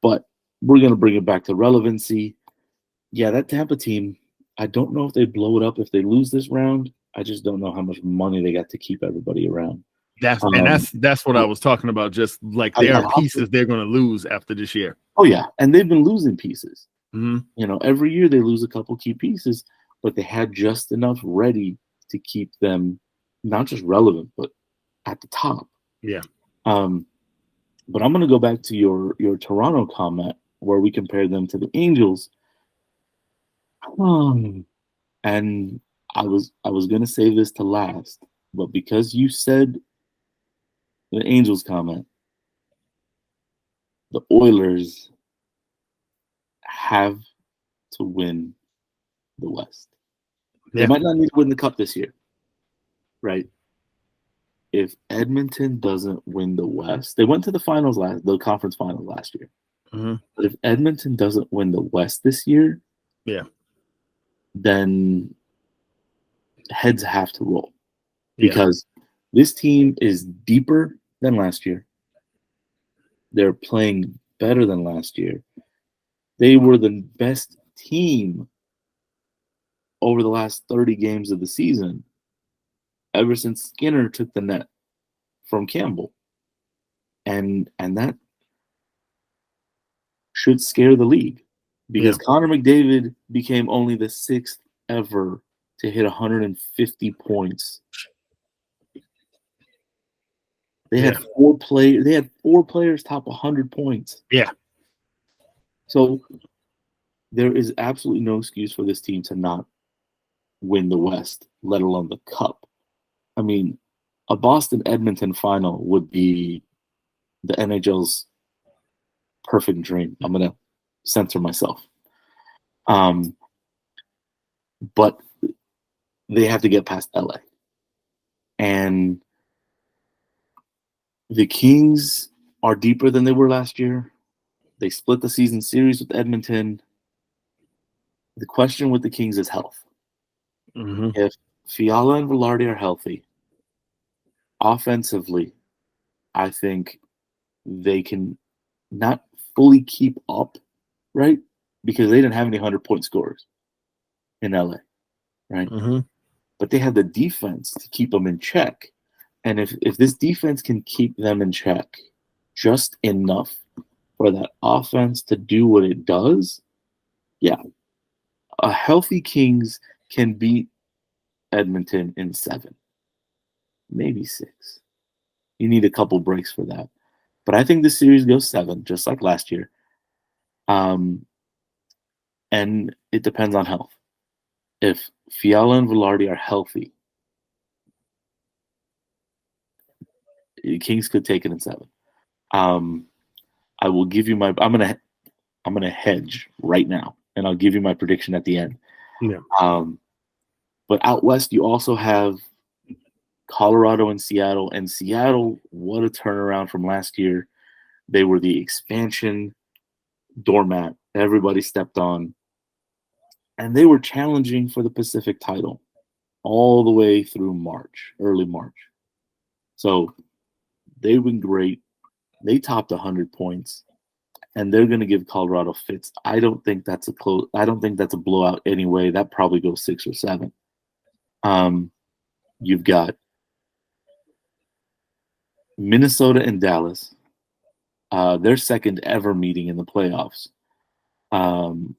But we're going to bring it back to relevancy. Yeah, that Tampa team, I don't know if they blow it up if they lose this round. I just don't know how much money they got to keep everybody around. That's what I was talking about. Just like there are pieces they're going to lose after this year. Oh, yeah. And they've been losing pieces. Mm-hmm. Every year they lose a couple key pieces, but they had just enough ready to keep them not just relevant, but at the top. Yeah. But I'm going to go back to your Toronto comment where we compared them to the Angels. And I was going to save this to last, but because you said the Angels comment, the Oilers have to win the West. They might not need to win the cup this year, right? If Edmonton doesn't win the West, they went to the conference finals last year. Mm-hmm. But if Edmonton doesn't win the West this year, then heads have to roll because this team is deeper than last year. They're playing better than last year. They were the best team over the last 30 games of the season ever since Skinner took the net from Campbell. And that should scare the league because Connor McDavid became only the 6th ever to hit 150 points. They had four players top 100 points. Yeah. So there is absolutely no excuse for this team to not win the West, let alone the Cup. I mean, a Boston-Edmonton final would be the NHL's perfect dream. I'm going to censor myself. But they have to get past LA. And the Kings are deeper than they were last year. They split the season series with Edmonton. The question with the Kings is health. Mm-hmm. If Fiala and Velarde are healthy, offensively, I think they can not fully keep up, right? Because they didn't have any 100-point scorers in LA, right? Mm-hmm. But they have the defense to keep them in check. And if this defense can keep them in check just enough for that offense to do what it does, a healthy Kings can beat Edmonton in 7, maybe 6. You need a couple breaks for that. But I think this series goes 7, just like last year. And it depends on health. If Fiala and Velarde are healthy, Kings could take it in 7. I will give you I'm gonna hedge right now, and I'll give you my prediction at the end. Yeah. But out west, you also have Colorado and Seattle. And Seattle, what a turnaround from last year. They were the expansion doormat. Everybody stepped on. And they were challenging for the Pacific title all the way through early March. So they've been great. They topped 100 points. And they're going to give Colorado fits. I don't think that's a blowout anyway. That probably goes 6 or 7. You've got Minnesota and Dallas. Their second ever meeting in the playoffs. And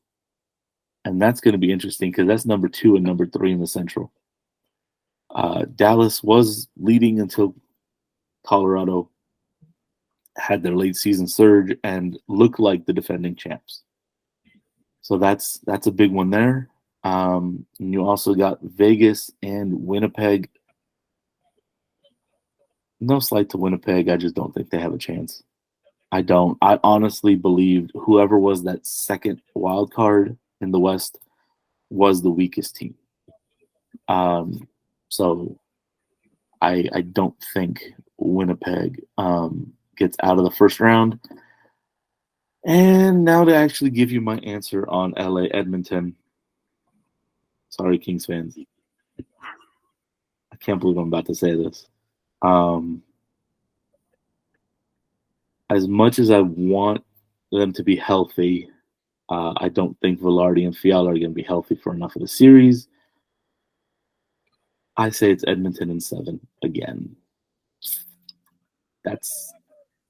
that's going to be interesting because that's number 2 and number 3 in the Central. Dallas was leading until Colorado had their late season surge and looked like the defending champs. So that's a big one there. And you also got Vegas and Winnipeg. No slight to Winnipeg. I just don't think they have a chance. I don't. I honestly believe whoever was that second wild card in the West was the weakest team. So I don't think Winnipeg gets out of the first round. And now to actually give you my answer on LA Edmonton. Sorry, Kings fans. I can't believe I'm about to say this. As much as I want them to be healthy, I don't think Velarde and Fiala are going to be healthy for enough of the series. I say it's Edmonton in 7 again.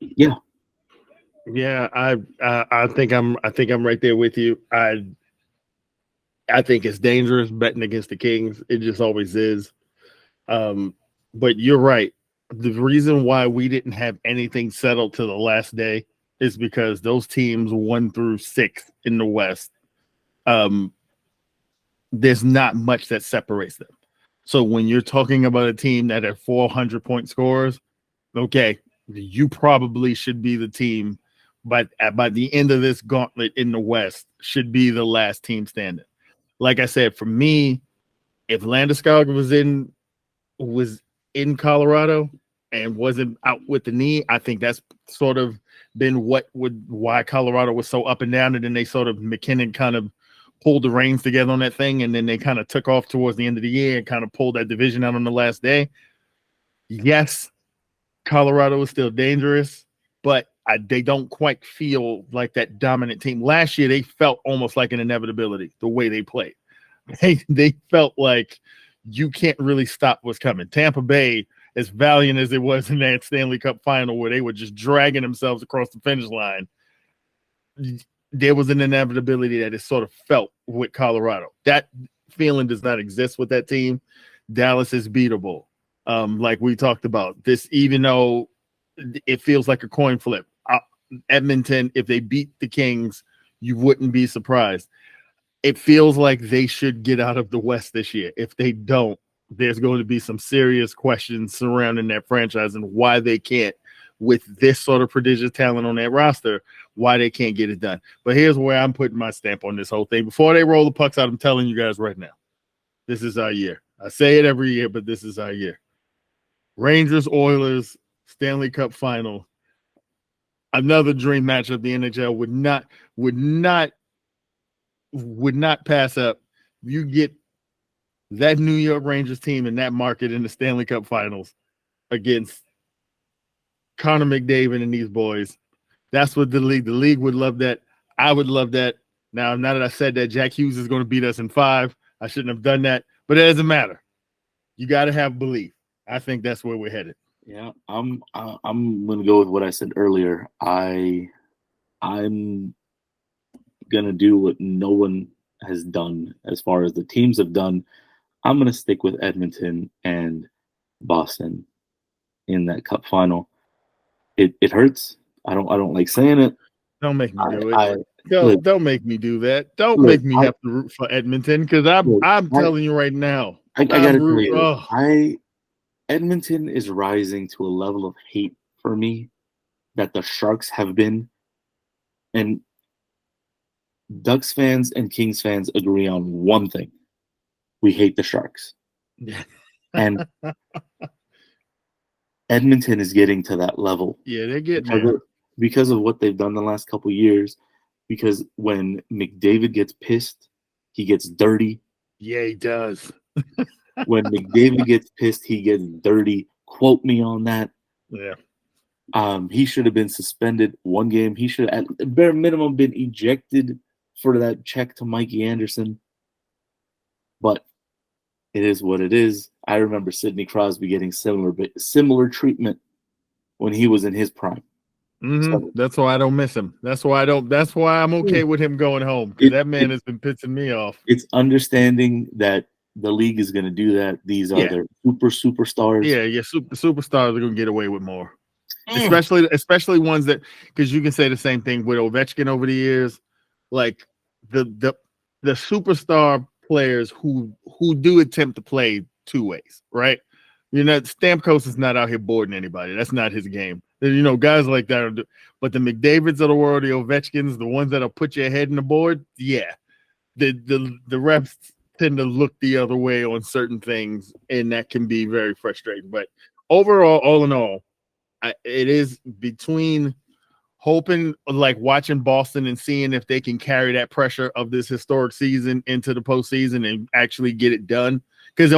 Yeah. I think I'm right there with you. I think it's dangerous betting against the Kings. It just always is. But you're right. The reason why we didn't have anything settled to the last day is because those teams 1 through 6 in the West, there's not much that separates them. So when you're talking about a team that have 400-point scorers, okay, you probably should be the team, but by the end of this gauntlet in the West, should be the last team standing. Like I said, for me, if Landeskog was in Colorado and wasn't out with the knee, I think that's sort of been why Colorado was so up and down, and then they sort of McKinnon kind of pulled the reins together on that thing, and then they kind of took off towards the end of the year and kind of pulled that division out on the last day. Yes, Colorado is still dangerous, but they don't quite feel like that dominant team. Last year, they felt almost like an inevitability the way they played. They felt like you can't really stop what's coming. Tampa Bay, as valiant as it was in that Stanley Cup final where they were just dragging themselves across the finish line, there was an inevitability that it sort of felt with Colorado. That feeling does not exist with that team. Dallas is beatable. Like we talked about this, even though it feels like a coin flip. Edmonton, if they beat the Kings, you wouldn't be surprised. It feels like they should get out of the West this year. If they don't, there's going to be some serious questions surrounding that franchise and why they can't, with this sort of prodigious talent on that roster, why they can't get it done. But here's where I'm putting my stamp on this whole thing. Before they roll the pucks out, I'm telling you guys right now, this is our year. I say it every year, but this is our year. Rangers, Oilers, Stanley Cup final. Another dream matchup the NHL would not pass up. You get that New York Rangers team in that market in the Stanley Cup finals against Connor McDavid and these boys. That's what the league would love that. I would love that. Now that I said that, Jack Hughes is going to beat us in 5. I shouldn't have done that, but it doesn't matter. You got to have belief. I think that's where we're headed. Yeah, I'm gonna go with what I said earlier. I'm gonna do what no one has done as far as the teams have done. I'm gonna stick with Edmonton and Boston in that Cup final. It hurts. I don't like saying it. Don't make me do it. Don't make me do that. Don't make me have to root for Edmonton because I'm telling you right now. I gotta tell you, Edmonton is rising to a level of hate for me that the Sharks have been. And Ducks fans and Kings fans agree on one thing. We hate the Sharks. And Edmonton is getting to that level. Yeah, they're getting there. Because of what they've done the last couple of years. Because when McDavid gets pissed, he gets dirty. Yeah, he does. When McDavid gets pissed, he gets dirty. Quote me on that. Yeah. He should have been suspended one game. He should have, at bare minimum, been ejected for that check to Mikey Anderson. But it is what it is. I remember Sidney Crosby getting similar treatment when he was in his prime. Mm-hmm. So, that's why I don't miss him. That's why I'm okay with him going home, because that man has been pissing me off. It's understanding that the league is going to do that. These are their superstars. Yeah. Superstars are going to get away with more, especially ones that, because you can say the same thing with Ovechkin over the years. Like the superstar players who do attempt to play two ways, right? You know, Stamkos is not out here boarding anybody. That's not his game. You know, guys like that but the McDavids of the world, the Ovechkins, the ones that'll put your head in the board, the refs tend to look the other way on certain things, and that can be very frustrating. But overall, all in all, it is between hoping, like watching Boston and seeing if they can carry that pressure of this historic season into the postseason and actually get it done. Because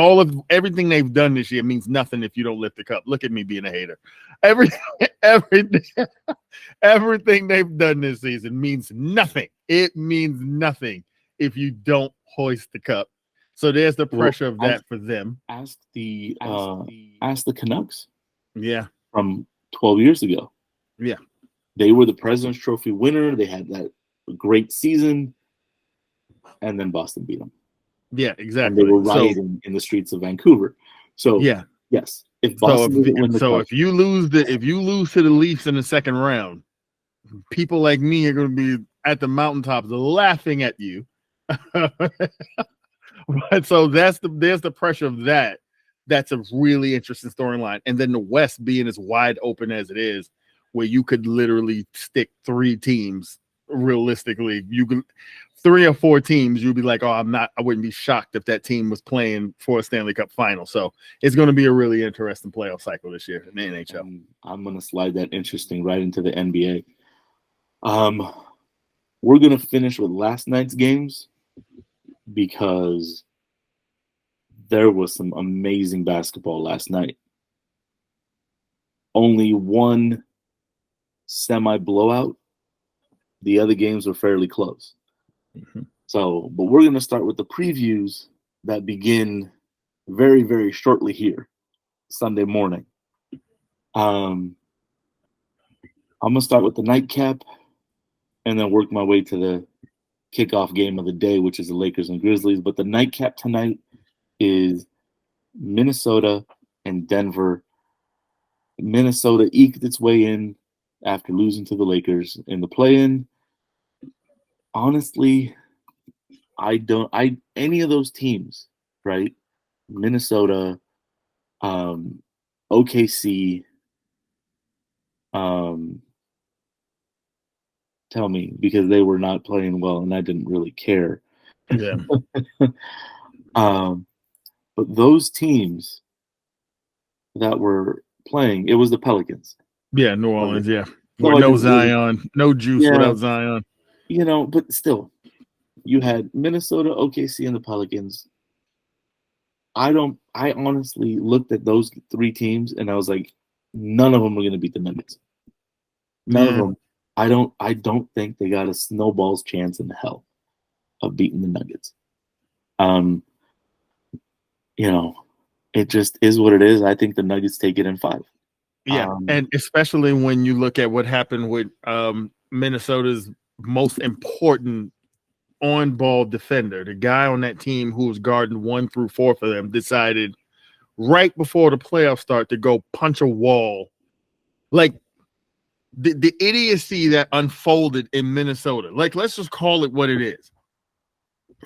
everything they've done this year means nothing if you don't lift the cup. Look at me being a hater. Everything they've done this season means nothing. It means nothing if you don't hoist the cup. So there's the pressure of that for them. Ask the Canucks. Yeah. From 12 years ago. Yeah. They were the President's Trophy winner. They had that great season. And then Boston beat them. Yeah, exactly. And they were rioting in the streets of Vancouver. So yes, if you lose to the Leafs in the second round, people like me are going to be at the mountaintops laughing at you. So there's the pressure of that. That's a really interesting storyline. And then the West being as wide open as it is, where you could literally stick 3 teams realistically. You can 3 or 4 teams, you'd be like, I wouldn't be shocked if that team was playing for a Stanley Cup final. So it's going to be a really interesting playoff cycle this year in the NHL. I'm going to slide that interesting right into the NBA. We're going to finish with last night's games because there was some amazing basketball last night. Only one semi-blowout. The other games were fairly close. Mm-hmm. So, but we're going to start with the previews that begin very, very shortly here, Sunday morning. I'm going to start with the nightcap and then work my way to the kickoff game of the day, which is the Lakers and Grizzlies. But the nightcap tonight is Minnesota and Denver. Minnesota eked its way in after losing to the Lakers in the play-in. Honestly, any of those teams, right? Minnesota, OKC, tell me, because they were not playing well and I didn't really care. Yeah. But those teams that were playing, it was the Pelicans. Yeah, New Orleans, yeah. With no Zion, no juice without Zion. You know, but still, you had Minnesota, OKC, and the Pelicans. I honestly looked at those 3 teams and I was like, none of them are going to beat the Nuggets. None of them. I don't think they got a snowball's chance in hell of beating the Nuggets. You know, it just is what it is. I think the Nuggets take it in 5. Yeah, and especially when you look at what happened with Minnesota's most important on-ball defender, the guy on that team who was guarding 1 through 4 for them, decided right before the playoffs start to go punch a wall. Like the idiocy that unfolded in Minnesota. Like, let's just call it what it is.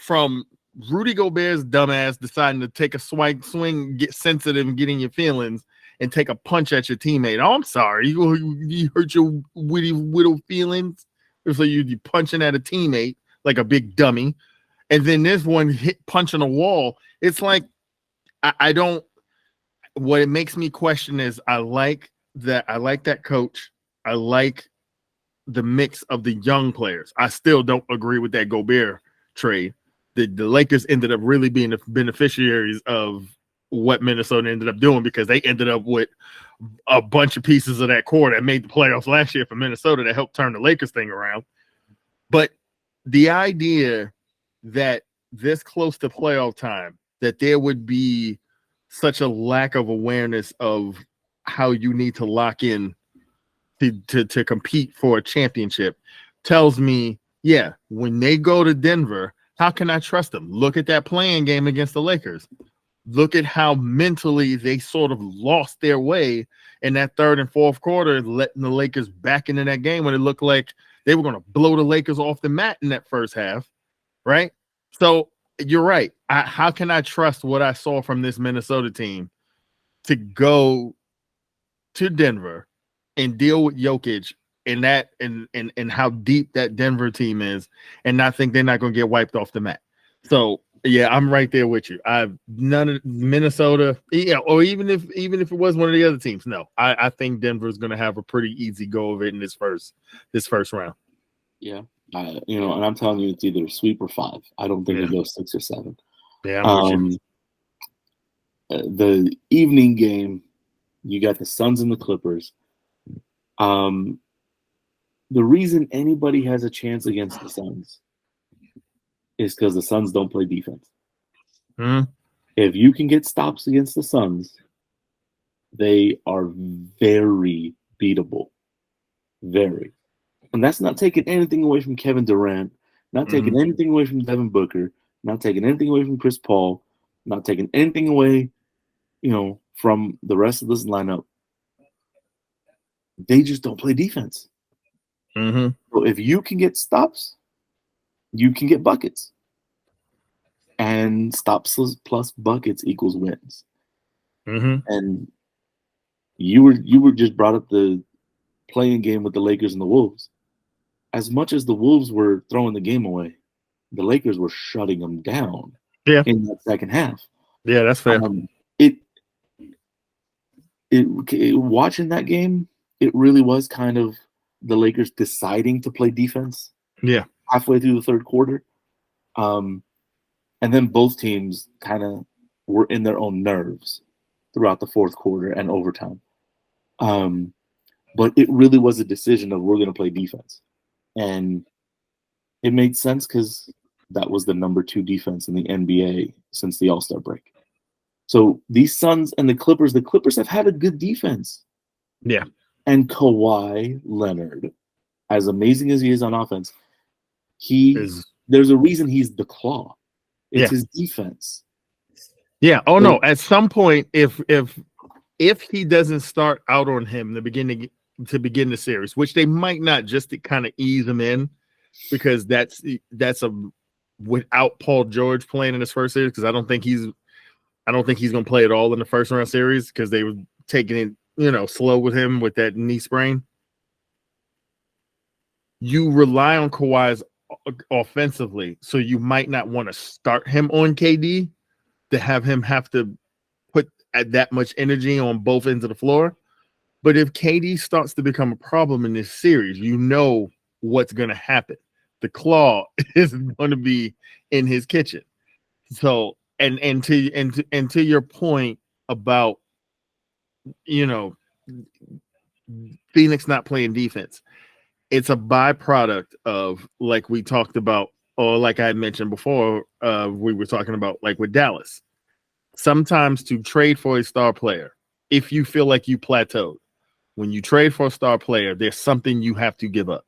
From Rudy Gobert's dumbass deciding to take a swing, get sensitive and get in your feelings and take a punch at your teammate. Oh, I'm sorry. You hurt your widow feelings. So you're punching at a teammate like a big dummy. And then this one punching a wall. It's like, I don't, what it makes me question is I like that coach. I like the mix of the young players. I still don't agree with that Gobert trade. The Lakers ended up really being the beneficiaries of what Minnesota ended up doing because they ended up with a bunch of pieces of that core that made the playoffs last year for Minnesota that helped turn the Lakers thing around. But the idea that this close to playoff time, that there would be such a lack of awareness of how you need to lock in to compete for a championship tells me, yeah, when they go to Denver, how can I trust them? Look at that playing game against the Lakers. Look at how mentally they sort of lost their way in that 3rd and 4th quarter, letting the Lakers back into that game when it looked like they were going to blow the Lakers off the mat in that first half, right? So you're right. How can I trust what I saw from this Minnesota team to go to Denver and deal with Jokic and that and how deep that Denver team is and not think they're not going to get wiped off the mat? So yeah, I'm right there with you. I've none of Minnesota, yeah, or even if it was one of the other teams. No, I think Denver's going to have a pretty easy go of it in this first round. Yeah, and I'm telling you, it's either sweep or 5. I don't think it goes 6 or 7. Yeah, I'm with you. The evening game, you got the Suns and the Clippers. The reason anybody has a chance against the Suns is because the Suns don't play defense. Mm-hmm. If you can get stops against the Suns, they are very beatable. Very. And that's not taking anything away from Kevin Durant, not taking anything away from Devin Booker, not taking anything away from Chris Paul, not taking anything away, from the rest of this lineup. They just don't play defense. Mm-hmm. So if you can get stops, you can get buckets. And stops plus buckets equals wins. Mm-hmm. And you were just brought up the playing game with the Lakers and the Wolves. as much as the Wolves were throwing the game away, the Lakers were shutting them down in that second half. Yeah, that's fair. Watching that game, it really was kind of the Lakers deciding to play defense. Yeah. Halfway through the third quarter. And then both teams kind of were in their own nerves throughout the fourth quarter and overtime. But it really was a decision of we're going to play defense. And it made sense because that was the number 2 defense in the NBA since the All-Star break. So these Suns and the Clippers have had a good defense. Yeah. And Kawhi Leonard, as amazing as he is on offense, there's a reason he's the claw. It's his defense. Yeah. Oh no. At some point, if he doesn't start out on him to begin the series, which they might not, just to kind of ease him in, because that's without Paul George playing in his first series, because I don't think he's going to play at all in the first round series because they were taking it slow with him with that knee sprain. You rely on Kawhi's offensively, so you might not want to start him on KD to have him have to put that much energy on both ends of the floor. But if KD starts to become a problem in this series, you know what's going to happen. The claw is going to be in his kitchen. So, and to your point about Phoenix not playing defense, it's a byproduct of, like we talked about, or like I had mentioned before, we were talking about, like with Dallas. Sometimes to trade for a star player, if you feel like you plateaued, when you trade for a star player, there's something you have to give up.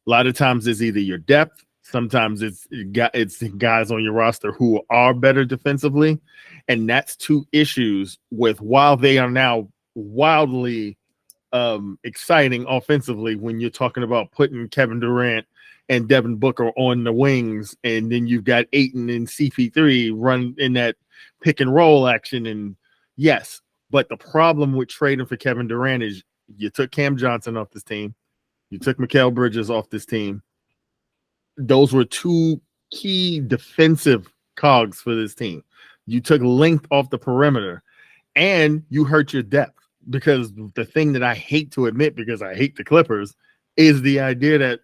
A lot of times it's either your depth, sometimes it's guys on your roster who are better defensively, and that's 2 issues with, while they are now wildly exciting offensively, when you're talking about putting Kevin Durant and Devin Booker on the wings, and then you've got Ayton and CP3 run in that pick and roll action. And yes, but the problem with trading for Kevin Durant is you took Cam Johnson off this team, you took Mikal Bridges off this team. Those were 2 key defensive cogs for this team. You took length off the perimeter, and you hurt your depth. Because the thing that I hate to admit, because I hate the Clippers, is the idea that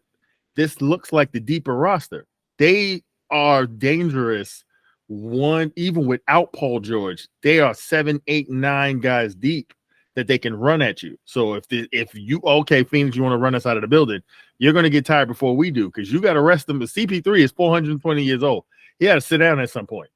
this looks like the deeper roster. They are dangerous. Even without Paul George, they are 7, 8, 9 guys deep that they can run at you. So if you Phoenix, you want to run us out of the building, you're going to get tired before we do, because you got to rest them. But CP3 is 420 years old. He had to sit down at some point.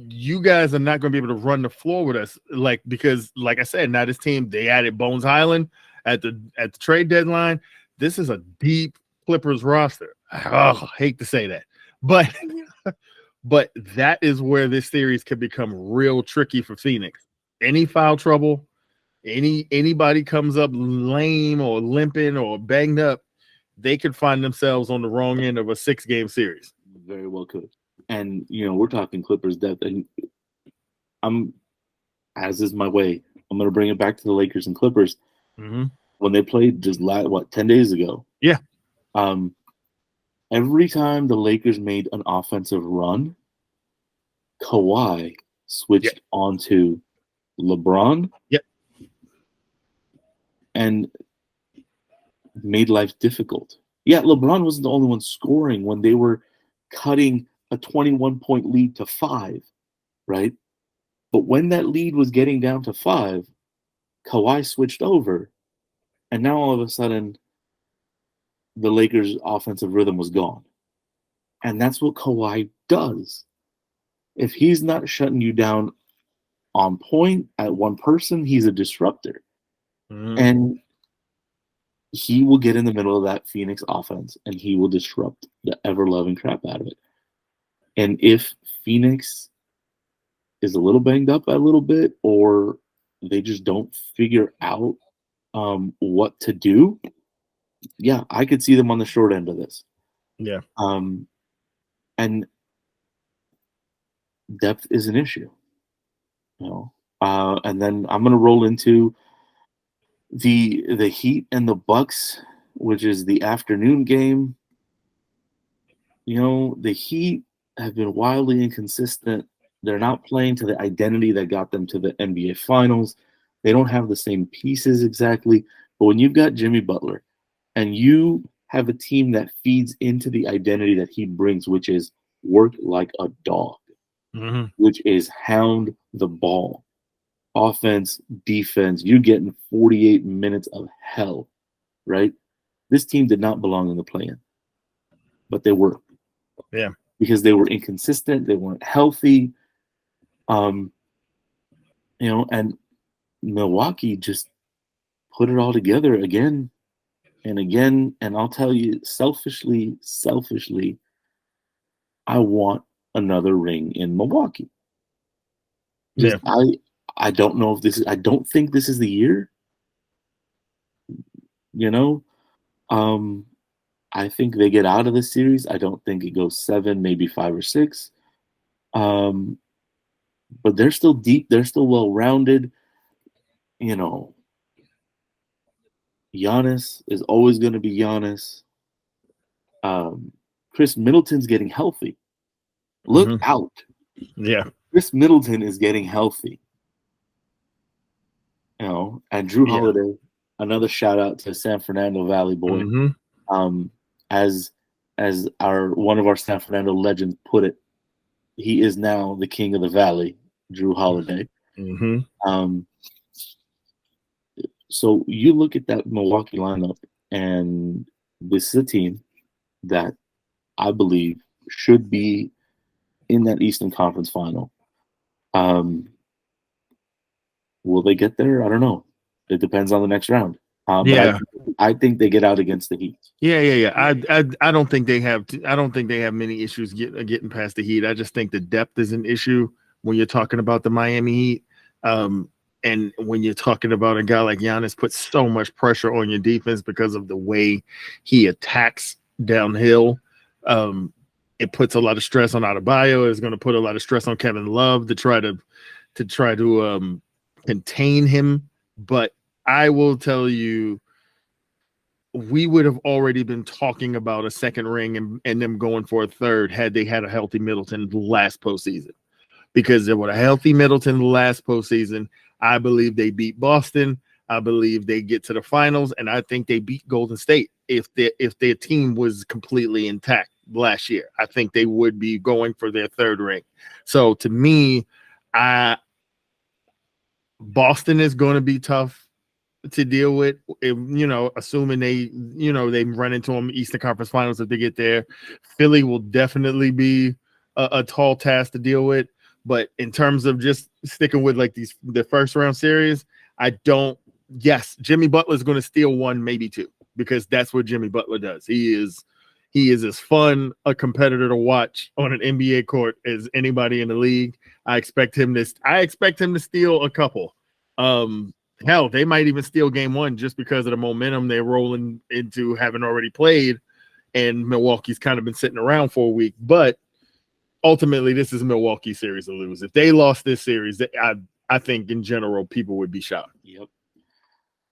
You guys are not going to be able to run the floor with us, because like I said, now this team, they added Bones Highland at the trade deadline. This is a deep Clippers roster. I hate to say that, but that is where this series could become real tricky for Phoenix. Any foul trouble, anybody comes up lame or limping or banged up, they could find themselves on the wrong end of a 6-game series. Very well could. And, we're talking Clippers depth, and as is my way, I'm going to bring it back to the Lakers and Clippers. Mm-hmm. When they played just 10 days ago. Yeah. Every time the Lakers made an offensive run, Kawhi switched onto LeBron. Yep. And made life difficult. Yeah, LeBron wasn't the only one scoring when they were cutting a 21-point lead to 5, right? But when that lead was getting down to 5, Kawhi switched over, and now all of a sudden, the Lakers' offensive rhythm was gone. And that's what Kawhi does. If he's not shutting you down on point at one person, he's a disruptor. Mm-hmm. And he will get in the middle of that Phoenix offense, and he will disrupt the ever-loving crap out of it. And if Phoenix is a little banged up a little bit, or they just don't figure out what to do, yeah, I could see them on the short end of this. Yeah. And depth is an issue. And then I'm going to roll into the Heat and the Bucks which is the afternoon game. You know, the Heat have been wildly inconsistent. They're not playing to the identity that got them to the NBA Finals. They don't have the same pieces exactly. But when you've got Jimmy Butler and you have a team that feeds into the identity that he brings, which is work like a dog, which is hound the ball, offense, defense, you're getting 48 minutes of hell, right? This team did not belong in the play-in, but they were. Yeah. Because they were inconsistent, they weren't healthy. You know, and Milwaukee just put it all together again and again. And I'll tell you, selfishly, I want another ring in Milwaukee. Just, I don't know if this is, I don't think this is the year. You know, I think they get out of the series. I don't think it goes 7, maybe 5 or 6. But they're still deep. They're still well-rounded. You know, Giannis is always going to be Giannis. Chris Middleton's getting healthy. Look out. Yeah. Chris Middleton is getting healthy. You know, and Drew Holiday, another shout out to San Fernando Valley boy. As one of our San Fernando legends put it, he is now the king of the valley, Drew Holiday. So you look at that Milwaukee lineup, and this is a team that I believe should be in that Eastern Conference final. Will they get there? I don't know. It depends on the next round. But I think they get out against the Heat. Yeah. I don't think they have. I don't think they have many issues getting past the Heat. I just think the depth is an issue when you're talking about the Miami Heat. And when you're talking about a guy like Giannis, puts so much pressure on your defense because of the way he attacks downhill. It puts a lot of stress on Adebayo. It's going to put a lot of stress on Kevin Love to try to contain him. But I will tell you, we would have already been talking about a second ring and them going for a third had they had a healthy Middleton last postseason. Because there was a healthy Middleton last postseason, I believe they beat Boston. I believe they get to the finals, and I think they beat Golden State if their team was completely intact last year. I think they would be going for their third ring. So to me, Boston is going to be tough to deal with, assuming they run into them Eastern Conference Finals if they get there. Philly will definitely be a tall task to deal with. But in terms of just sticking with like the first round series, Jimmy Butler is going to steal one, maybe two, because that's what Jimmy Butler does. He is as fun a competitor to watch on an NBA court as anybody in the league. I expect him to steal a couple. Hell, they might even steal game one just because of the momentum they're rolling into, having already played, and Milwaukee's kind of been sitting around for a week. But ultimately, this is Milwaukee's series to lose. If they lost this series, I think in general people would be shocked. Yep.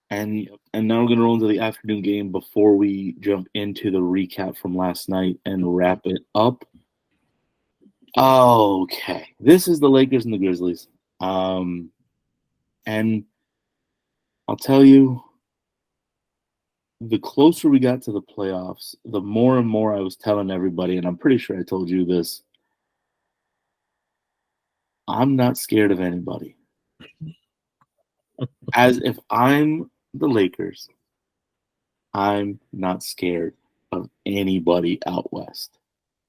And now we're going to roll into the afternoon game before we jump into the recap from last night and wrap it up. Okay. This is the Lakers and the Grizzlies. And I'll tell you, the closer we got to the playoffs, the more and more I was telling everybody, and I'm pretty sure I told you this, I'm not scared of anybody. As if I'm the Lakers, I'm not scared of anybody out west.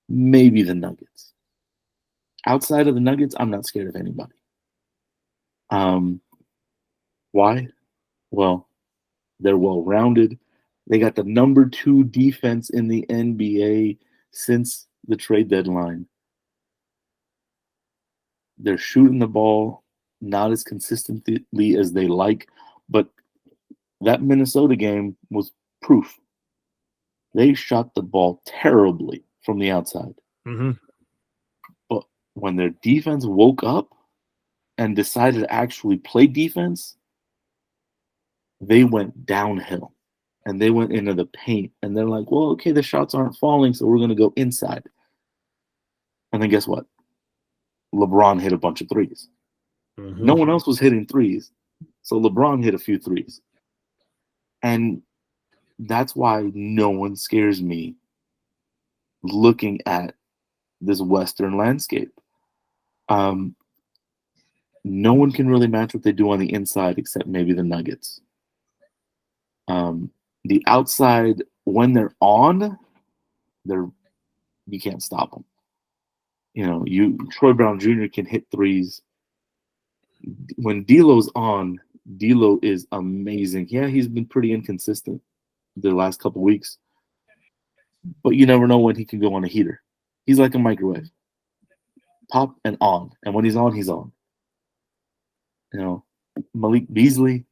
Maybe the Nuggets. Outside of the Nuggets, I'm not scared of anybody. Why? Well, they're well-rounded. They got the number 2 defense in the NBA since the trade deadline. They're shooting the ball not as consistently as they like, but that Minnesota game was proof. They shot the ball terribly from the outside. But when their defense woke up and decided to actually play defense, they went downhill. and they went into the paint, and they're like, well, okay, the shots aren't falling, so we're going to go inside. And then guess what? LeBron hit a bunch of threes. No one else was hitting threes, so LeBron hit a few threes. And that's why no one scares me looking at this Western landscape. No one can really match what they do on the inside except maybe the Nuggets. The outside, when they're on, you can't stop them. You know, Troy Brown Jr. can hit threes. When D'Lo's on, D'Lo is amazing. Yeah, he's been pretty inconsistent the last couple weeks, but you never know when he can go on a heater. He's like a microwave, pop and on, and when he's on, he's on. You know, Malik Beasley,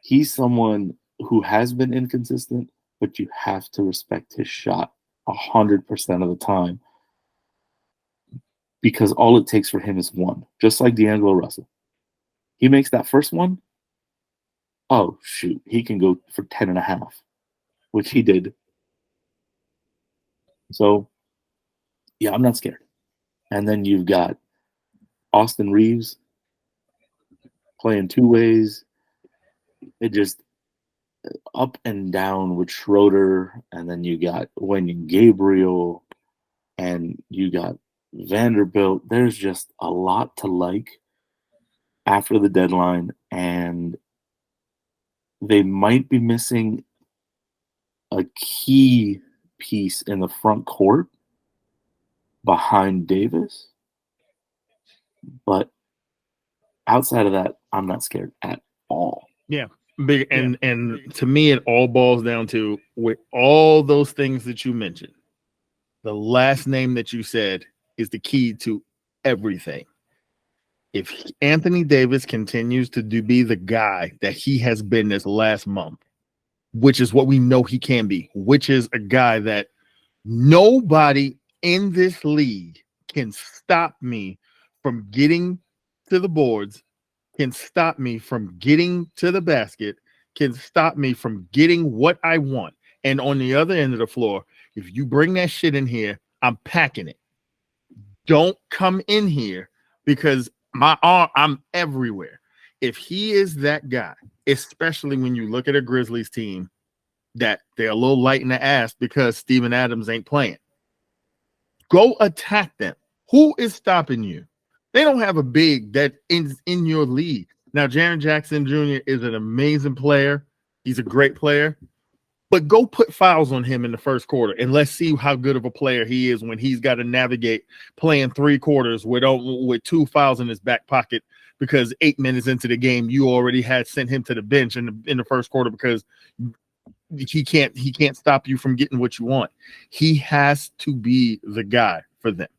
he's someone who has been inconsistent, but you have to respect his shot 100% of the time, because all it takes for him is one, just like D'Angelo Russell. He makes that first one, oh, shoot, he can go for 10.5, which he did. So, yeah, I'm not scared. And then you've got Austin Reeves playing two ways. It just up and down with Schroeder, and then you got Wenyen Gabriel, and you got Vanderbilt. There's just a lot to like after the deadline, and they might be missing a key piece in the front court behind Davis. But outside of that, I'm not scared at all. Yeah. Big and to me, it all boils down to, with all those things that you mentioned, the last name that you said is the key to everything. If Anthony Davis continues to be the guy that he has been this last month, which is what we know he can be, which is a guy that nobody in this league can stop me from getting to the boards, can stop me from getting to the basket, can stop me from getting what I want. And on the other end of the floor, if you bring that shit in here, I'm packing it. Don't come in here, because I'm everywhere. If he is that guy, especially when you look at a Grizzlies team that they're a little light in the ass because Steven Adams ain't playing, go attack them. Who is stopping you? They don't have a big that is in your league. Now, Jaren Jackson Jr. is an amazing player. He's a great player. But go put fouls on him in the first quarter, and let's see how good of a player he is when he's got to navigate playing 3 quarters with 2 fouls in his back pocket, because 8 minutes into the game, you already had sent him to the bench in the first quarter because he can't stop you from getting what you want. He has to be the guy for them.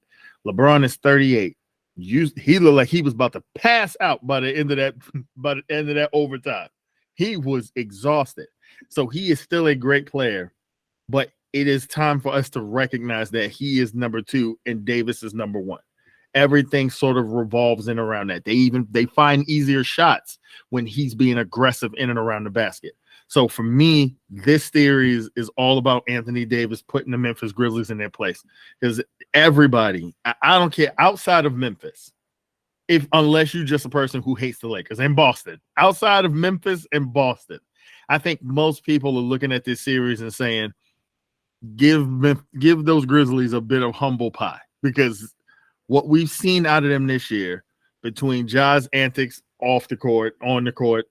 LeBron is 38. He looked like he was about to pass out by the end of that overtime. He was exhausted. So he is still a great player, but it is time for us to recognize that he is number 2 and Davis is number 1. Everything sort of revolves in around that. They find easier shots when he's being aggressive in and around the basket. So for me, this series is all about Anthony Davis putting the Memphis Grizzlies in their place, because everybody, I don't care, outside of Memphis, unless you're just a person who hates the Lakers and Boston, outside of Memphis and Boston, I think most people are looking at this series and saying, give those Grizzlies a bit of humble pie, because what we've seen out of them this year, between Ja's antics off the court, on the court,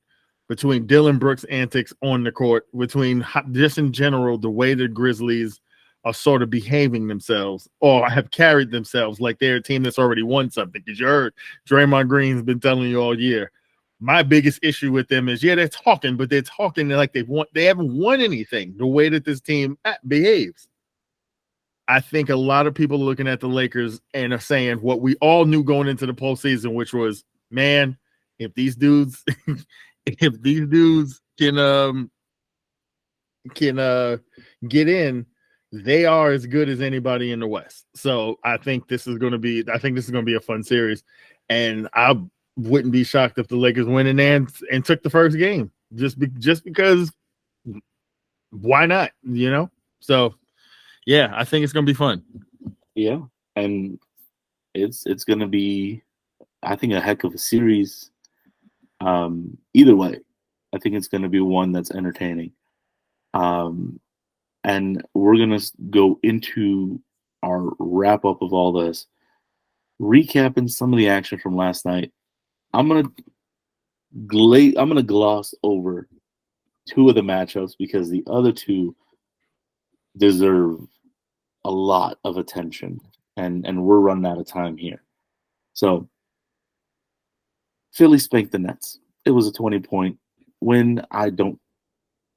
between Dylan Brooks' antics on the court, between just in general the way the Grizzlies are sort of behaving themselves or have carried themselves like they're a team that's already won something. Because you heard Draymond Green's been telling you all year, my biggest issue with them is, they're talking, but they're talking like they haven't won anything the way that this team behaves. I think a lot of people are looking at the Lakers and are saying what we all knew going into the postseason, which was, man, if these dudes can get in, they are as good as anybody in the West. So I think this is going to be a fun series, and I wouldn't be shocked if the Lakers went in there and took the first game, just because why not? So yeah, I think it's gonna be fun. Yeah, and it's gonna be, I think, a heck of a series. Either way, I think it's gonna be one that's entertaining. And we're gonna go into our wrap up of all this, recapping some of the action from last night. I'm gonna gloss over two of the matchups because the other two deserve a lot of attention, and we're running out of time here. So Philly spanked the Nets. It was a 20-point win. I don't,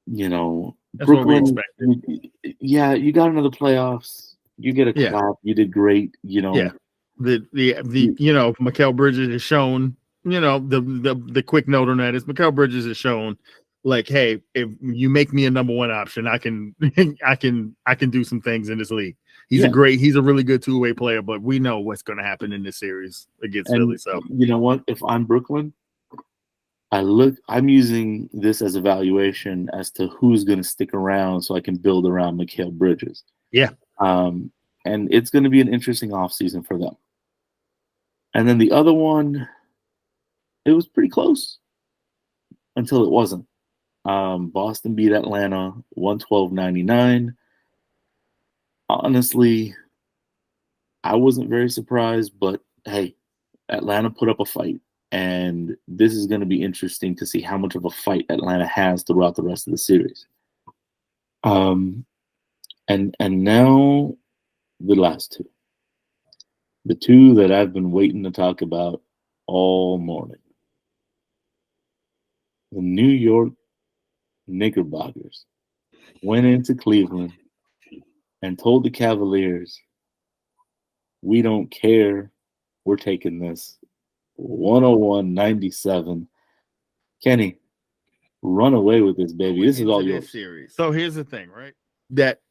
That's what we Brooklyn. expected. Yeah, you got another playoffs. You get a clap. You did great. Yeah. The Mikal Bridges has shown, the quick note on that is Mikal Bridges has shown, like, hey, if you make me a number one option, I can do some things in this league. He's a really good two-way player, but we know what's going to happen in this series against Philly. So you know what? If I'm Brooklyn, I'm using this as evaluation as to who's going to stick around so I can build around Mikal Bridges. Yeah. And it's going to be an interesting offseason for them. And then the other one, it was pretty close until it wasn't. Boston beat Atlanta 112-99. Honestly, I wasn't very surprised, but hey, Atlanta put up a fight. And this is going to be interesting to see how much of a fight Atlanta has throughout the rest of the series. And now the last two. The two that I've been waiting to talk about all morning. The New York Knickerbockers went into Cleveland and told the Cavaliers, we don't care. We're taking this. 101-97. Kenny, run away with this, baby. This is all yours. Series. So here's the thing, right? That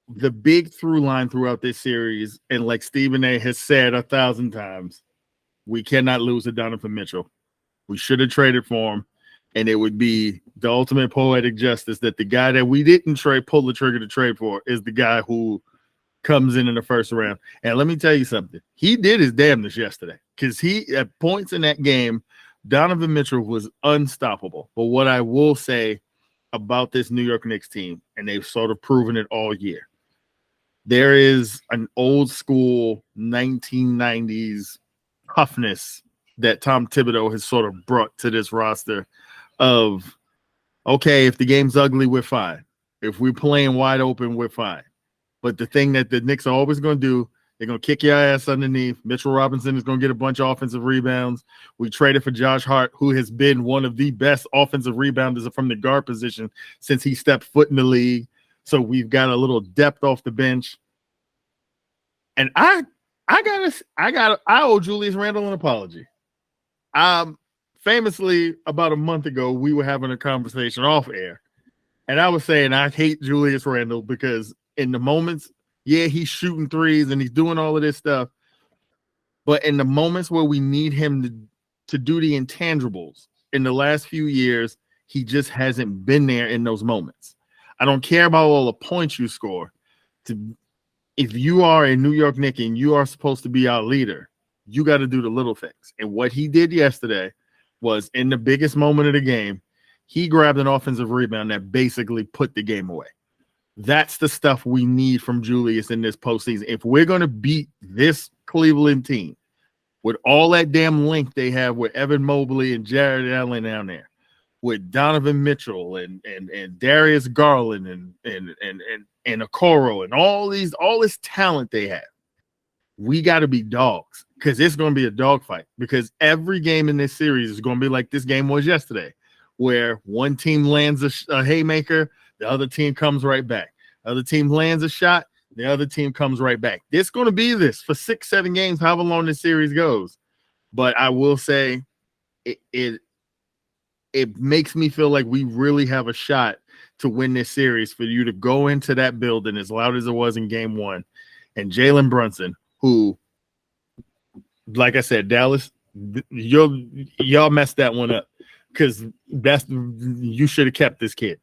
the big through line throughout this series, and like Stephen A has said 1,000 times, we cannot lose to Donovan Mitchell. We should have traded for him, and it would be the ultimate poetic justice that the guy that we didn't pull the trigger to trade for, is the guy who comes in the first round. And let me tell you something. He did his damnedest yesterday, because he, at points in that game, Donovan Mitchell was unstoppable. But what I will say about this New York Knicks team, and they've sort of proven it all year, there is an old school 1990s toughness that Tom Thibodeau has sort of brought to this roster of, okay, if the game's ugly, we're fine. If we're playing wide open, we're fine. But the thing that the Knicks are always going to do, they're going to kick your ass underneath. Mitchell Robinson is going to get a bunch of offensive rebounds. We traded for Josh Hart, who has been one of the best offensive rebounders from the guard position since he stepped foot in the league. So we've got a little depth off the bench. And I owe Julius Randle an apology. Famously, about a month ago, we were having a conversation off air, and I was saying I hate Julius Randle because in the moments, yeah, he's shooting threes and he's doing all of this stuff, but in the moments where we need him to do the intangibles in the last few years, he just hasn't been there in those moments. I don't care about all the points you score. If you are a New York Knick and you are supposed to be our leader, you got to do the little things. And what he did yesterday was, in the biggest moment of the game, he grabbed an offensive rebound that basically put the game away. That's the stuff we need from Julius in this postseason. If we're going to beat this Cleveland team with all that damn length they have with Evan Mobley and Jared Allen down there, with Donovan Mitchell and Darius Garland and Okoro and all this talent they have, we got to be dogs, because it's going to be a dogfight. Because every game in this series is going to be like this game was yesterday, where one team lands a haymaker, the other team comes right back. The other team lands a shot, the other team comes right back. It's going to be this for 6-7 games, however long this series goes. But I will say it makes me feel like we really have a shot to win this series, for you to go into that building as loud as it was in game one, and Jalen Brunson, who, like I said, Dallas, y'all messed that one up, because you should have kept this kid.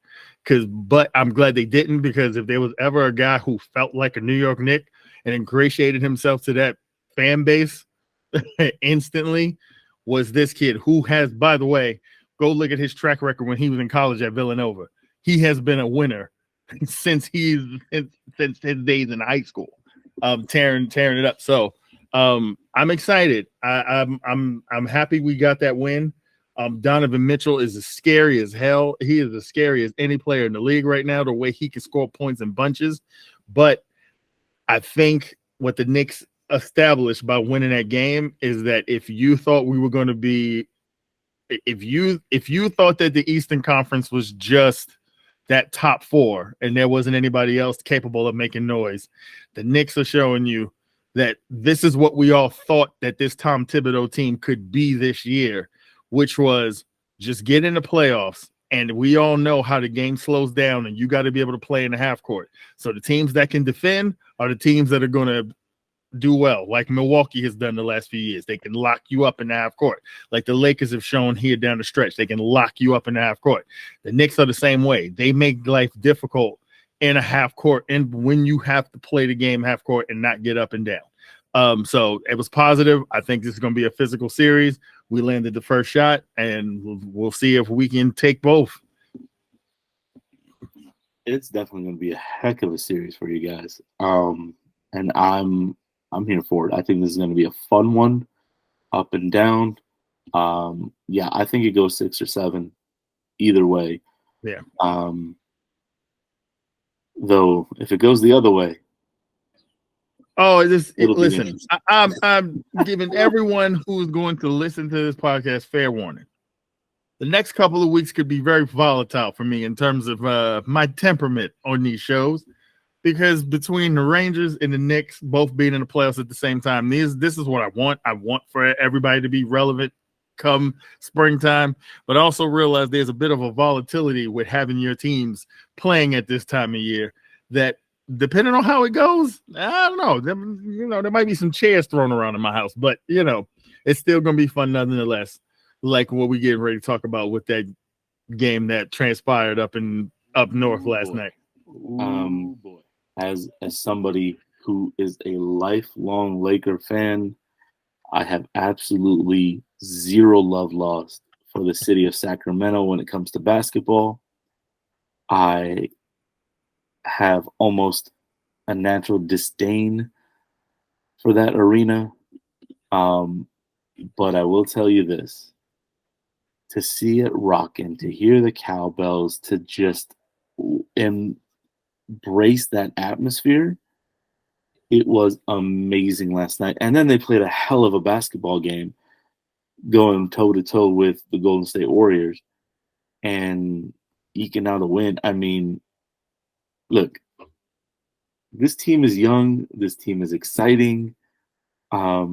But I'm glad they didn't, because if there was ever a guy who felt like a New York Knick and ingratiated himself to that fan base instantly, was this kid, who has, by the way, go look at his track record when he was in college at Villanova. He has been a winner since his days in high school, tearing it up. So I'm excited. I'm happy we got that win. Donovan Mitchell is as scary as hell. He is as scary as any player in the league right now, the way he can score points in bunches. But I think what the Knicks established by winning that game is that if you thought we were going to be, if you thought that the Eastern Conference was just that top four and there wasn't anybody else capable of making noise, the Knicks are showing you that this is what we all thought that this Tom Thibodeau team could be this year, which was just get in the playoffs. And we all know how the game slows down, and you got to be able to play in the half court. So the teams that can defend are the teams that are going to do well, like Milwaukee has done the last few years. They can lock you up in the half court, like the Lakers have shown here down the stretch. They can lock you up in the half court. The Knicks are the same way. They make life difficult in a half court, and when you have to play the game half court and not get up and down. So it was positive. I think this is going to be a physical series. We landed the first shot, and we'll see if we can take both. It's definitely going to be a heck of a series for you guys. And I'm here for it. I think this is going to be a fun one, up and down. Yeah, I think it goes 6 or 7 either way. Yeah. Though if it goes the other way, listen, I'm giving everyone who's going to listen to this podcast fair warning. The next couple of weeks could be very volatile for me in terms of my temperament on these shows, because between the Rangers and the Knicks both being in the playoffs at the same time, this is what I want. I want for everybody to be relevant come springtime, but also realize there's a bit of a volatility with having your teams playing at this time of year that, depending on how it goes, I don't know. There might be some chairs thrown around in my house, but it's still going to be fun nonetheless. Like what we getting ready to talk about with that game that transpired up north last night. As somebody who is a lifelong Laker fan, I have absolutely zero love lost for the city of Sacramento when it comes to basketball. I have almost a natural disdain for that arena. But I will tell you this. To see it rocking, to hear the cowbells, to just embrace that atmosphere, it was amazing last night. And then they played a hell of a basketball game, going toe-to-toe with the Golden State Warriors and eking out a win. I mean, look, this team is young. This team is exciting. But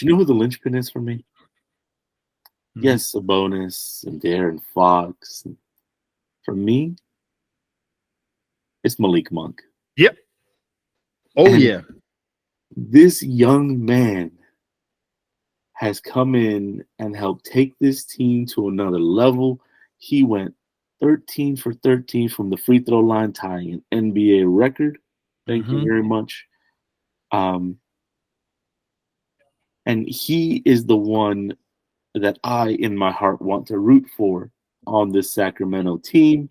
you know who the linchpin is for me? Yes, Sabonis and De'Aaron Fox. For me, it's Malik Monk. Yep. Yeah. This young man has come in and helped take this team to another level. He went 13 for 13 from the free throw line, tying an NBA record. Thank you very much. And he is the one that I, in my heart, want to root for on this Sacramento team,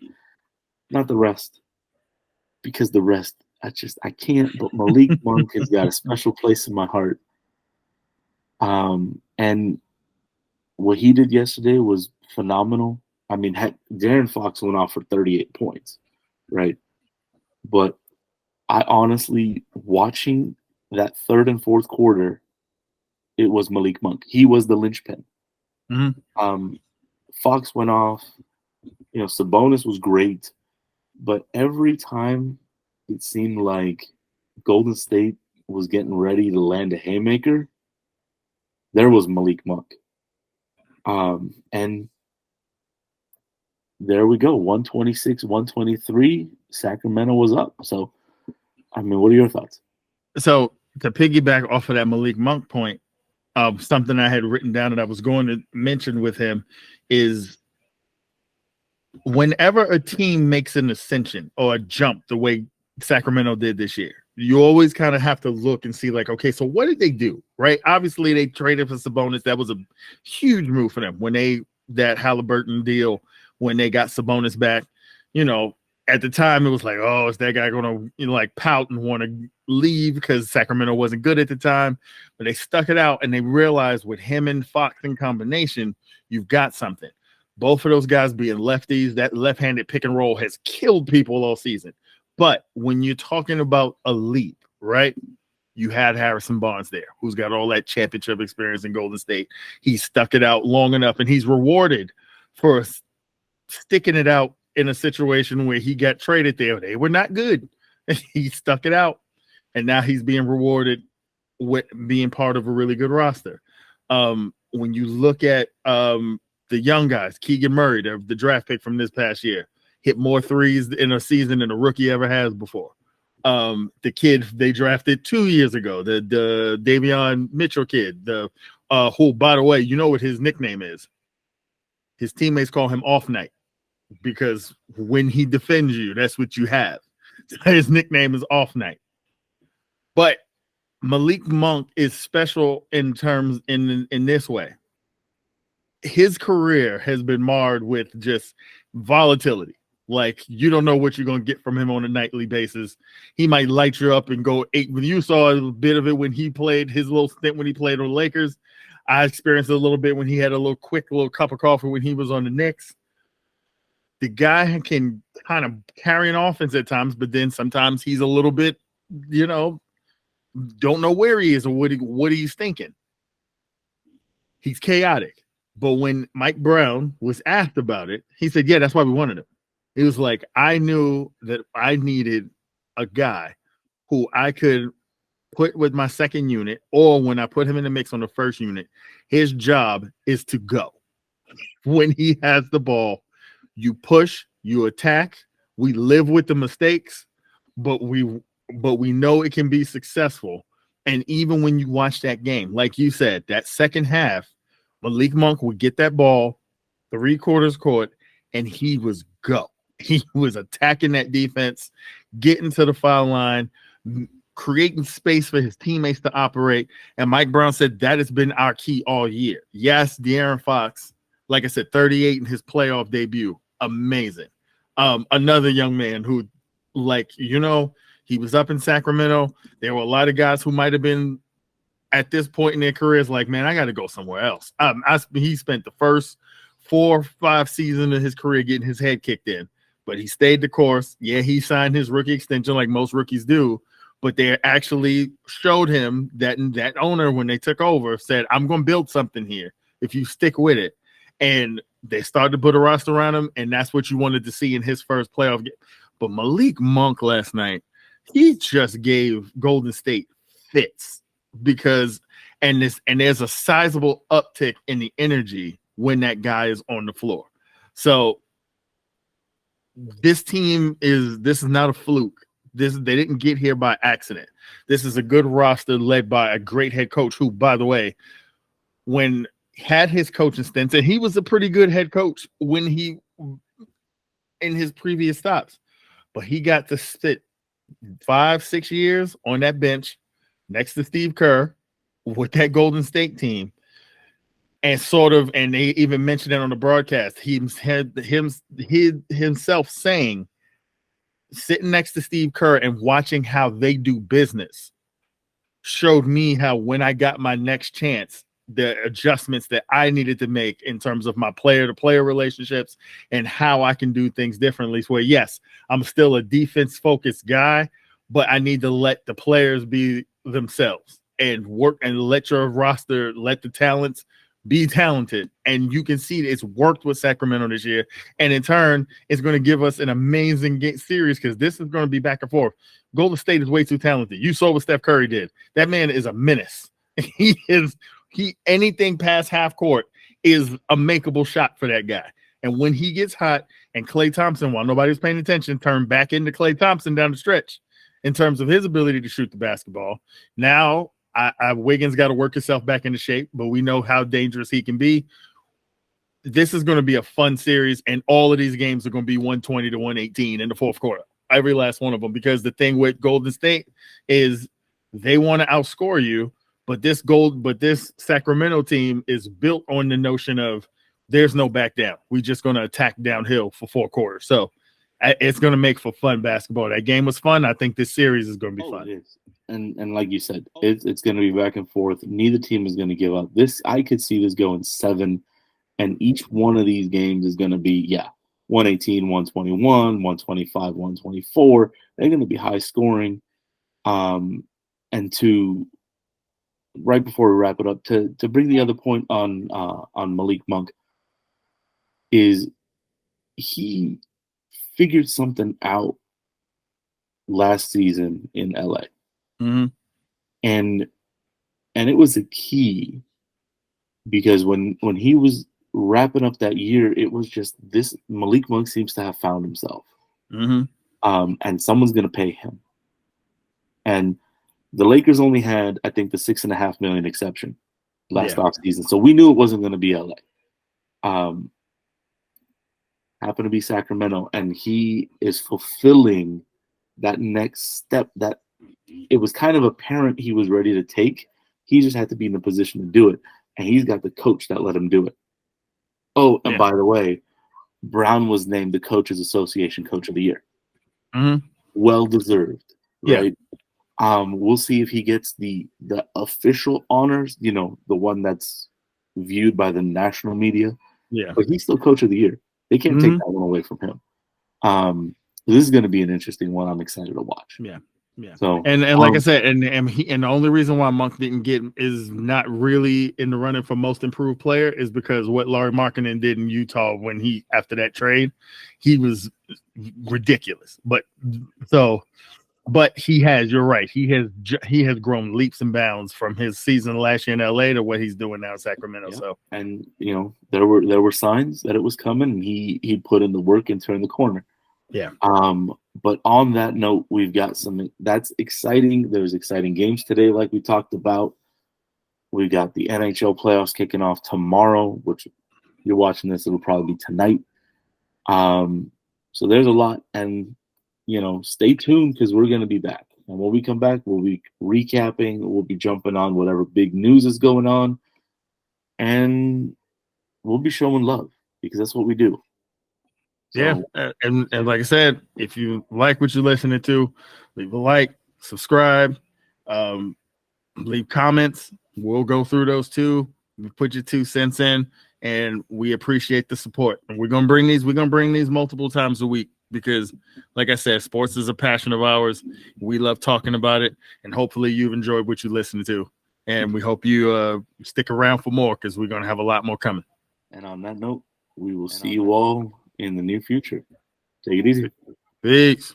not the rest, because the rest, I can't. But Malik Monk has got a special place in my heart. And what he did yesterday was phenomenal. I mean, De'Aaron Fox went off for 38 points, right? But I honestly, watching that third and fourth quarter, it was Malik Monk. He was the linchpin. Fox went off. Sabonis was great. But every time it seemed like Golden State was getting ready to land a haymaker, there was Malik Monk. And there we go, 126, 123. Sacramento was up. So, I mean, what are your thoughts? So, to piggyback off of that Malik Monk point, something I had written down that I was going to mention with him is whenever a team makes an ascension or a jump the way Sacramento did this year, you always kind of have to look and see, like, okay, so what did they do, right? Obviously, they traded for Sabonis. That was a huge move for them when that Halliburton deal, when they got Sabonis back. At the time, it was like, oh, is that guy going to like pout and want to leave because Sacramento wasn't good at the time? But they stuck it out, and they realized with him and Fox in combination, you've got something. Both of those guys being lefties, that left-handed pick and roll has killed people all season. But when you're talking about a leap, right, you had Harrison Barnes there, who's got all that championship experience in Golden State. He stuck it out long enough, and he's rewarded for sticking it out in a situation where he got traded there. They were not good. He stuck it out, and now he's being rewarded with being part of a really good roster. When you look at the young guys, Keegan Murray, the draft pick from this past year, hit more threes in a season than a rookie ever has before. The kid they drafted 2 years ago, the Davion Mitchell kid, who, by the way, you know what his nickname is? His teammates call him Off Night, because when he defends you, that's what you have. His nickname is Off Night. But Malik Monk is special in terms in this way. His career has been marred with just volatility. Like, you don't know what you're going to get from him on a nightly basis. He might light you up and go 8. You saw a bit of it when he played his little stint when he played on the Lakers. I experienced it a little bit when he had a little quick little cup of coffee when he was on the Knicks. The guy can kind of carry an offense at times, but then sometimes he's a little bit, don't know where he is or what he's thinking. He's chaotic. But when Mike Brown was asked about it, he said, yeah, that's why we wanted him. He was like, I knew that I needed a guy who I could put with my second unit, or when I put him in the mix on the first unit, his job is to go. When he has the ball, you push, you attack. We live with the mistakes, but we know it can be successful. And even when you watch that game, like you said, that second half, Malik Monk would get that ball 3/4 court, and he was go. He was attacking that defense, getting to the foul line, creating space for his teammates to operate. And Mike Brown said that has been our key all year. Yes, De'Aaron Fox, like I said, 38 in his playoff debut. Amazing. Another young man who, he was up in Sacramento. There were a lot of guys who might have been at this point in their careers like, man, I got to go somewhere else. He spent the first 4 or 5 seasons of his career getting his head kicked in, but he stayed the course. Yeah, he signed his rookie extension like most rookies do, but they actually showed him that owner, when they took over, said, I'm going to build something here if you stick with it. And they started to put a roster around him, and that's what you wanted to see in his first playoff game. But Malik Monk last night, he just gave Golden State fits, because there's a sizable uptick in the energy when that guy is on the floor. So this is not a fluke. They didn't get here by accident. This is a good roster led by a great head coach who, by the way, when had his coaching stints, and he was a pretty good head coach when he in his previous stops, but he got to sit 5-6 years on that bench next to Steve Kerr with that Golden State team, and they even mentioned it on the broadcast. He had himself saying, sitting next to Steve Kerr and watching how they do business showed me how, when I got my next chance, the adjustments that I needed to make in terms of my player-to-player relationships and how I can do things differently. So, yes, I'm still a defense-focused guy, but I need to let the players be themselves and work, and let your roster, let the talents be talented. And you can see it's worked with Sacramento this year. And in turn, it's going to give us an amazing series, because this is going to be back and forth. Golden State is way too talented. You saw what Steph Curry did. That man is a menace. Anything past half court is a makeable shot for that guy. And when he gets hot, and Klay Thompson, while nobody's paying attention, turned back into Klay Thompson down the stretch in terms of his ability to shoot the basketball. Now, Wiggins got to work himself back into shape, but we know how dangerous he can be. this is going to be a fun series, and all of these games are going to be 120 to 118 in the fourth quarter. Every last one of them, because the thing with Golden State is they want to outscore you, but this Sacramento team is built on the notion of there's no back down. We're just going to attack downhill for 4 quarters. So it's going to make for fun basketball. That game was fun. I think this series is going to be fun. It is. And like you said, it's going to be back and forth. Neither team is going to give up. I could see this going 7, and each one of these games is going to be 118, 121, 125, 124. They're going to be high scoring. And right before we wrap it up, to bring the other point on Malik Monk, is he figured something out last season in LA. Mm-hmm. And it was a key, because when he was wrapping up that year, it was just this Malik Monk seems to have found himself. Mm-hmm. And someone's going to pay him. And the Lakers only had, I think, the $6.5 million exception last offseason. So we knew it wasn't going to be LA. Happened to be Sacramento, and he is fulfilling that next step that it was kind of apparent he was ready to take. He just had to be in the position to do it, and he's got the coach that let him do it. Oh, and by the way, Brown was named the Coaches Association Coach of the Year. Mm-hmm. Well deserved, right? We'll see if he gets the official honors, the one that's viewed by the national media. Yeah, but he's still Coach of the Year. They can't take that one away from him. This is going to be an interesting one. I'm excited to watch. Yeah. So and like I said, and the only reason why Monk didn't get is not really in the running for most improved player is because what Larry Markkinen did in Utah when after that trade, he was ridiculous. But he has, you're right, he has grown leaps and bounds from his season last year in LA to what he's doing now in Sacramento. Yeah. So, and there were signs that it was coming, and he put in the work and turned the corner. Yeah. But on that note, we've got that's exciting. There's exciting games today, like we talked about. We've got the NHL playoffs kicking off tomorrow, which you're watching this, it'll probably be tonight. So there's a lot, and stay tuned, because we're going to be back. And when we come back, we'll be recapping, we'll be jumping on whatever big news is going on, and we'll be showing love, because that's what we do. So, and like I said, if you like what you're listening to, leave a like, subscribe, leave comments. We'll go through those too. We put your 2 cents in, and we appreciate the support. And we're gonna bring these multiple times a week, because, like I said, sports is a passion of ours. We love talking about it, and hopefully you've enjoyed what you listened to. And we hope you stick around for more, because we're gonna have a lot more coming. And on that note, we will see you all in the near future. Take it easy. Peace.